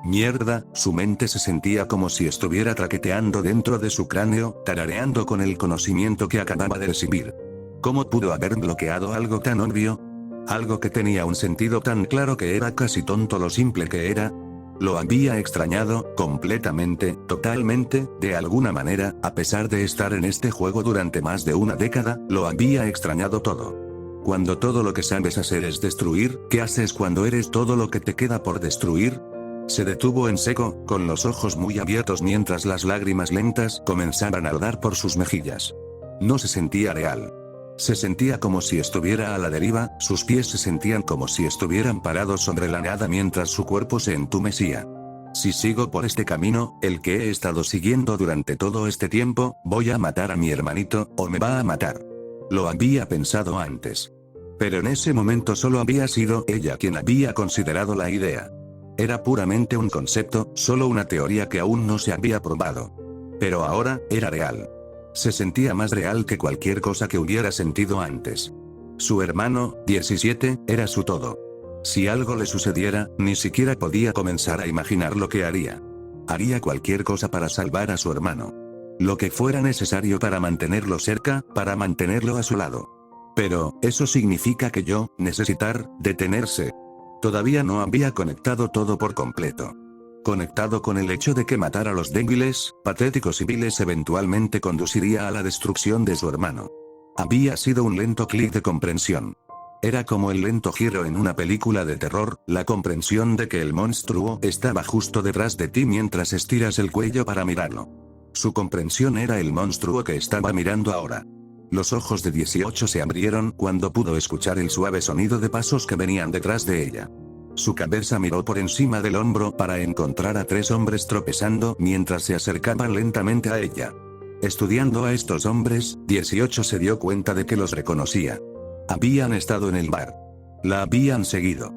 Mierda, su mente se sentía como si estuviera traqueteando dentro de su cráneo, tarareando con el conocimiento que acababa de recibir. ¿Cómo pudo haber bloqueado algo tan obvio? Algo que tenía un sentido tan claro que era casi tonto lo simple que era. Lo había extrañado, completamente, totalmente, de alguna manera, a pesar de estar en este juego durante más de una década, lo había extrañado todo. Cuando todo lo que sabes hacer es destruir, ¿qué haces cuando eres todo lo que te queda por destruir? Se detuvo en seco, con los ojos muy abiertos mientras las lágrimas lentas comenzaban a rodar por sus mejillas. No se sentía real. Se sentía como si estuviera a la deriva, sus pies se sentían como si estuvieran parados sobre la nada mientras su cuerpo se entumecía. Si sigo por este camino, el que he estado siguiendo durante todo este tiempo, voy a matar a mi hermanito, o me va a matar. Lo había pensado antes. Pero en ese momento solo había sido ella quien había considerado la idea. Era puramente un concepto, solo una teoría que aún no se había probado. Pero ahora, era real. Se sentía más real que cualquier cosa que hubiera sentido antes. Su hermano, 17, era su todo. Si algo le sucediera, ni siquiera podía comenzar a imaginar lo que haría. Haría cualquier cosa para salvar a su hermano. Lo que fuera necesario para mantenerlo cerca, para mantenerlo a su lado. Pero, eso significa que yo, necesitar, detenerse. Todavía no había conectado todo por completo. Conectado con el hecho de que matar a los débiles, patéticos civiles eventualmente conduciría a la destrucción de su hermano. Había sido un lento clic de comprensión. Era como el lento giro en una película de terror, la comprensión de que el monstruo estaba justo detrás de ti mientras estiras el cuello para mirarlo. Su comprensión era el monstruo que estaba mirando ahora. Los ojos de 18 se abrieron cuando pudo escuchar el suave sonido de pasos que venían detrás de ella. Su cabeza miró por encima del hombro para encontrar a 3 hombres tropezando mientras se acercaban lentamente a ella. Estudiando a estos hombres, 18 se dio cuenta de que los reconocía. Habían estado en el bar. La habían seguido.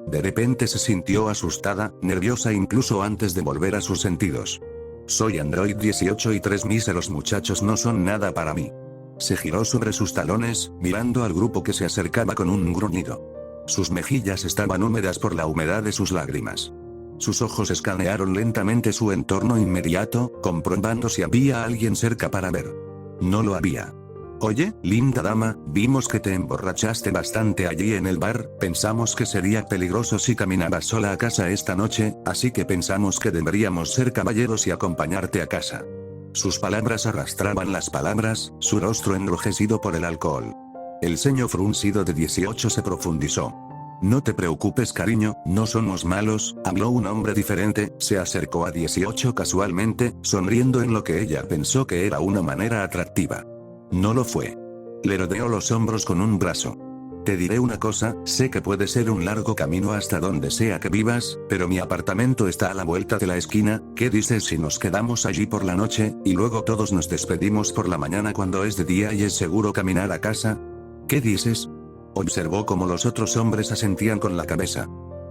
De repente se sintió asustada, nerviosa incluso antes de volver a sus sentidos. Soy Android 18 y 3 míseros muchachos no son nada para mí. Se giró sobre sus talones, mirando al grupo que se acercaba con un gruñido. Sus mejillas estaban húmedas por la humedad de sus lágrimas. Sus ojos escanearon lentamente su entorno inmediato, comprobando si había alguien cerca para ver. No lo había. Oye, linda dama, vimos que te emborrachaste bastante allí en el bar, pensamos que sería peligroso si caminabas sola a casa esta noche, así que pensamos que deberíamos ser caballeros y acompañarte a casa. Sus palabras arrastraban las palabras, su rostro enrojecido por el alcohol. El ceño fruncido de 18 se profundizó. No te preocupes cariño, no somos malos, habló un hombre diferente, se acercó a 18 casualmente, sonriendo en lo que ella pensó que era una manera atractiva. No lo fue. Le rodeó los hombros con un brazo. Te diré una cosa, sé que puede ser un largo camino hasta donde sea que vivas, pero mi apartamento está a la vuelta de la esquina, ¿qué dices si nos quedamos allí por la noche, y luego todos nos despedimos por la mañana cuando es de día y es seguro caminar a casa? ¿Qué dices? Observó cómo los otros hombres asentían con la cabeza.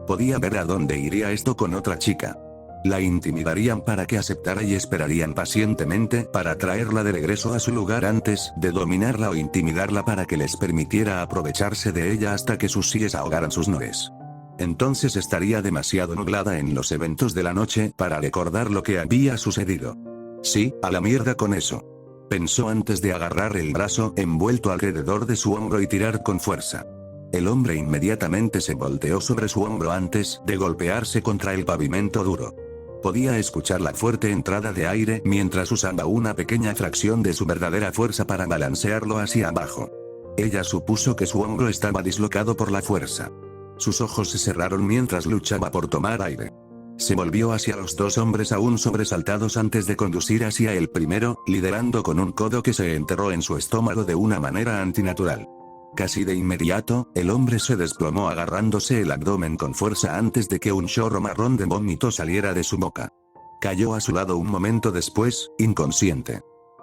Podía ver a dónde iría esto con otra chica. La intimidarían para que aceptara y esperarían pacientemente para traerla de regreso a su lugar antes de dominarla o intimidarla para que les permitiera aprovecharse de ella hasta que sus síes ahogaran sus noes. Entonces estaría demasiado nublada en los eventos de la noche para recordar lo que había sucedido. Sí, a la mierda con eso. Pensó antes de agarrar el brazo envuelto alrededor de su hombro y tirar con fuerza. El hombre inmediatamente se volteó sobre su hombro antes de golpearse contra el pavimento duro. Podía escuchar la fuerte entrada de aire mientras usaba una pequeña fracción de su verdadera fuerza para balancearlo hacia abajo. Ella supuso que su hombro estaba dislocado por la fuerza. Sus ojos se cerraron mientras luchaba por tomar aire. Se volvió hacia los 2 hombres aún sobresaltados antes de conducir hacia el primero, liderando con un codo que se enterró en su estómago de una manera antinatural. Casi de inmediato, el hombre se desplomó agarrándose el abdomen con fuerza antes de que un chorro marrón de vómito saliera de su boca. Cayó a su lado un momento después, inconsciente.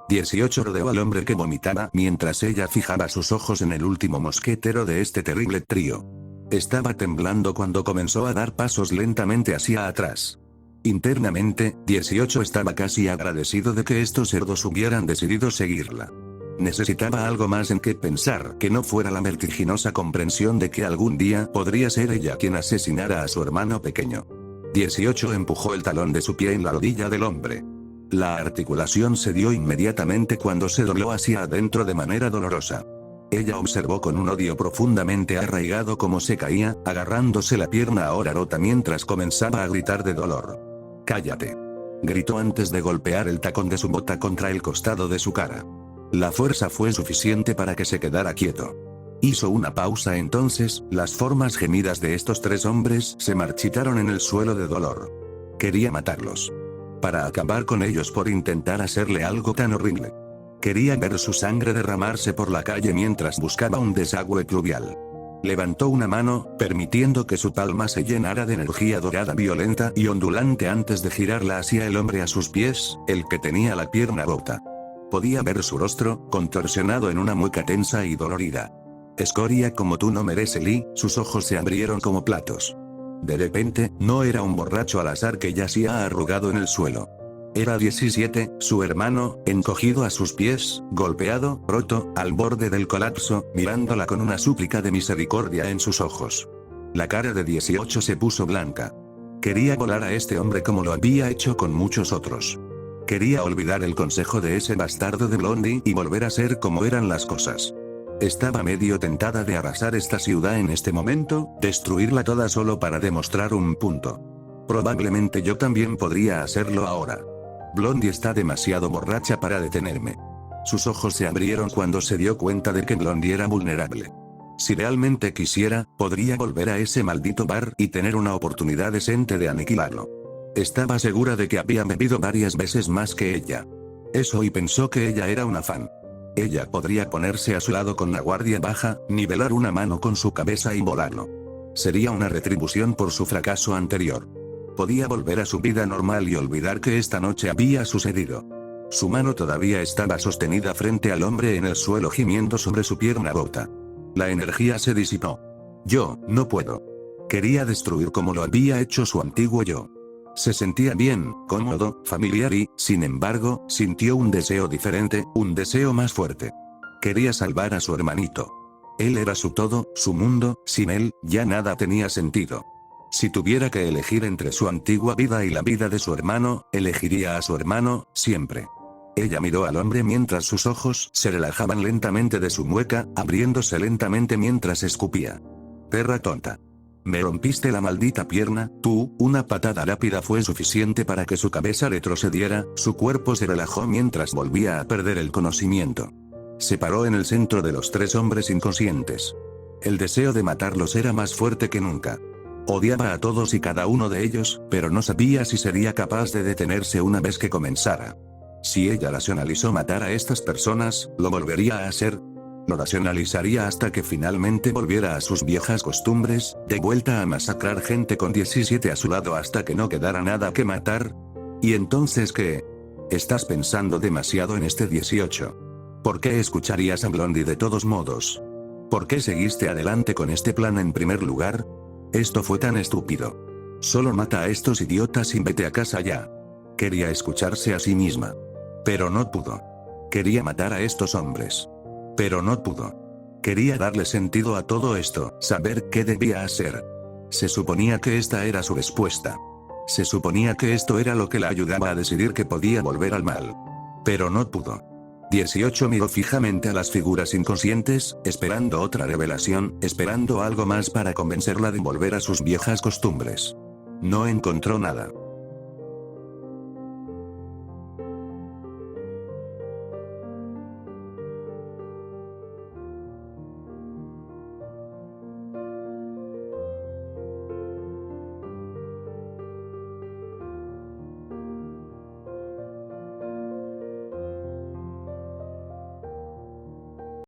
18 rodeó al hombre que vomitaba mientras ella fijaba sus ojos en el último mosquetero de este terrible trío. Estaba temblando cuando comenzó a dar pasos lentamente hacia atrás. Internamente, 18 estaba casi agradecido de que estos cerdos hubieran decidido seguirla. Necesitaba algo más en que pensar que no fuera la vertiginosa comprensión de que algún día podría ser ella quien asesinara a su hermano pequeño. 18 empujó el talón de su pie en la rodilla del hombre. La articulación se dio inmediatamente cuando se dobló hacia adentro de manera dolorosa. Ella observó con un odio profundamente arraigado cómo se caía, agarrándose la pierna ahora rota mientras comenzaba a gritar de dolor. «¡Cállate!», gritó antes de golpear el tacón de su bota contra el costado de su cara. La fuerza fue suficiente para que se quedara quieto. Hizo una pausa entonces, las formas gemidas de estos 3 hombres se marchitaron en el suelo de dolor. Quería matarlos. Para acabar con ellos por intentar hacerle algo tan horrible. Quería ver su sangre derramarse por la calle mientras buscaba un desagüe pluvial. Levantó una mano, permitiendo que su palma se llenara de energía dorada violenta y ondulante antes de girarla hacia el hombre a sus pies, el que tenía la pierna rota. Podía ver su rostro, contorsionado en una mueca tensa y dolorida. «Escoria como tú no mereces Lee», sus ojos se abrieron como platos. De repente, no era un borracho al azar que yacía arrugado en el suelo. Era 17, su hermano, encogido a sus pies, golpeado, roto, al borde del colapso, mirándola con una súplica de misericordia en sus ojos. La cara de 18 se puso blanca. Quería volar a este hombre como lo había hecho con muchos otros. Quería olvidar el consejo de ese bastardo de Blondie y volver a ser como eran las cosas. Estaba medio tentada de arrasar esta ciudad en este momento, destruirla toda solo para demostrar un punto. Probablemente yo también podría hacerlo ahora. Blondie está demasiado borracha para detenerme. Sus ojos se abrieron cuando se dio cuenta de que Blondie era vulnerable. Si realmente quisiera, podría volver a ese maldito bar y tener una oportunidad decente de aniquilarlo. Estaba segura de que había bebido varias veces más que ella. Eso, y pensó que ella era una fan. Ella podría ponerse a su lado con la guardia baja, nivelar una mano con su cabeza y volarlo. Sería una retribución por su fracaso anterior. Podía volver a su vida normal y olvidar que esta noche había sucedido. Su mano todavía estaba sostenida frente al hombre en el suelo, gimiendo sobre su pierna rota. La energía se disipó. Yo, no puedo. Quería destruir como lo había hecho su antiguo yo. Se sentía bien, cómodo, familiar y, sin embargo, sintió un deseo diferente, un deseo más fuerte. Quería salvar a su hermanito. Él era su todo, su mundo, sin él, ya nada tenía sentido. Si tuviera que elegir entre su antigua vida y la vida de su hermano, elegiría a su hermano, siempre. Ella miró al hombre mientras sus ojos se relajaban lentamente de su mueca, abriéndose lentamente mientras escupía. Perra tonta. Me rompiste la maldita pierna, tú. Una patada rápida fue suficiente para que su cabeza retrocediera, su cuerpo se relajó mientras volvía a perder el conocimiento. Se paró en el centro de los tres hombres inconscientes. El deseo de matarlos era más fuerte que nunca. Odiaba a todos y cada uno de ellos, pero no sabía si sería capaz de detenerse una vez que comenzara. Si ella racionalizó matar a estas personas, lo volvería a hacer. Lo racionalizaría hasta que finalmente volviera a sus viejas costumbres, de vuelta a masacrar gente con 17 a su lado hasta que no quedara nada que matar. ¿Y entonces qué? Estás pensando demasiado en este 18. ¿Por qué escucharías a Blondie de todos modos? ¿Por qué seguiste adelante con este plan en primer lugar? Esto fue tan estúpido. Solo mata a estos idiotas y vete a casa ya. Quería escucharse a sí misma. Pero no pudo. Quería matar a estos hombres. Pero no pudo. Quería darle sentido a todo esto, saber qué debía hacer. Se suponía que esta era su respuesta. Se suponía que esto era lo que la ayudaba a decidir que podía volver al mal. Pero no pudo. 18 miró fijamente a las figuras inconscientes, esperando otra revelación, esperando algo más para convencerla de volver a sus viejas costumbres. No encontró nada.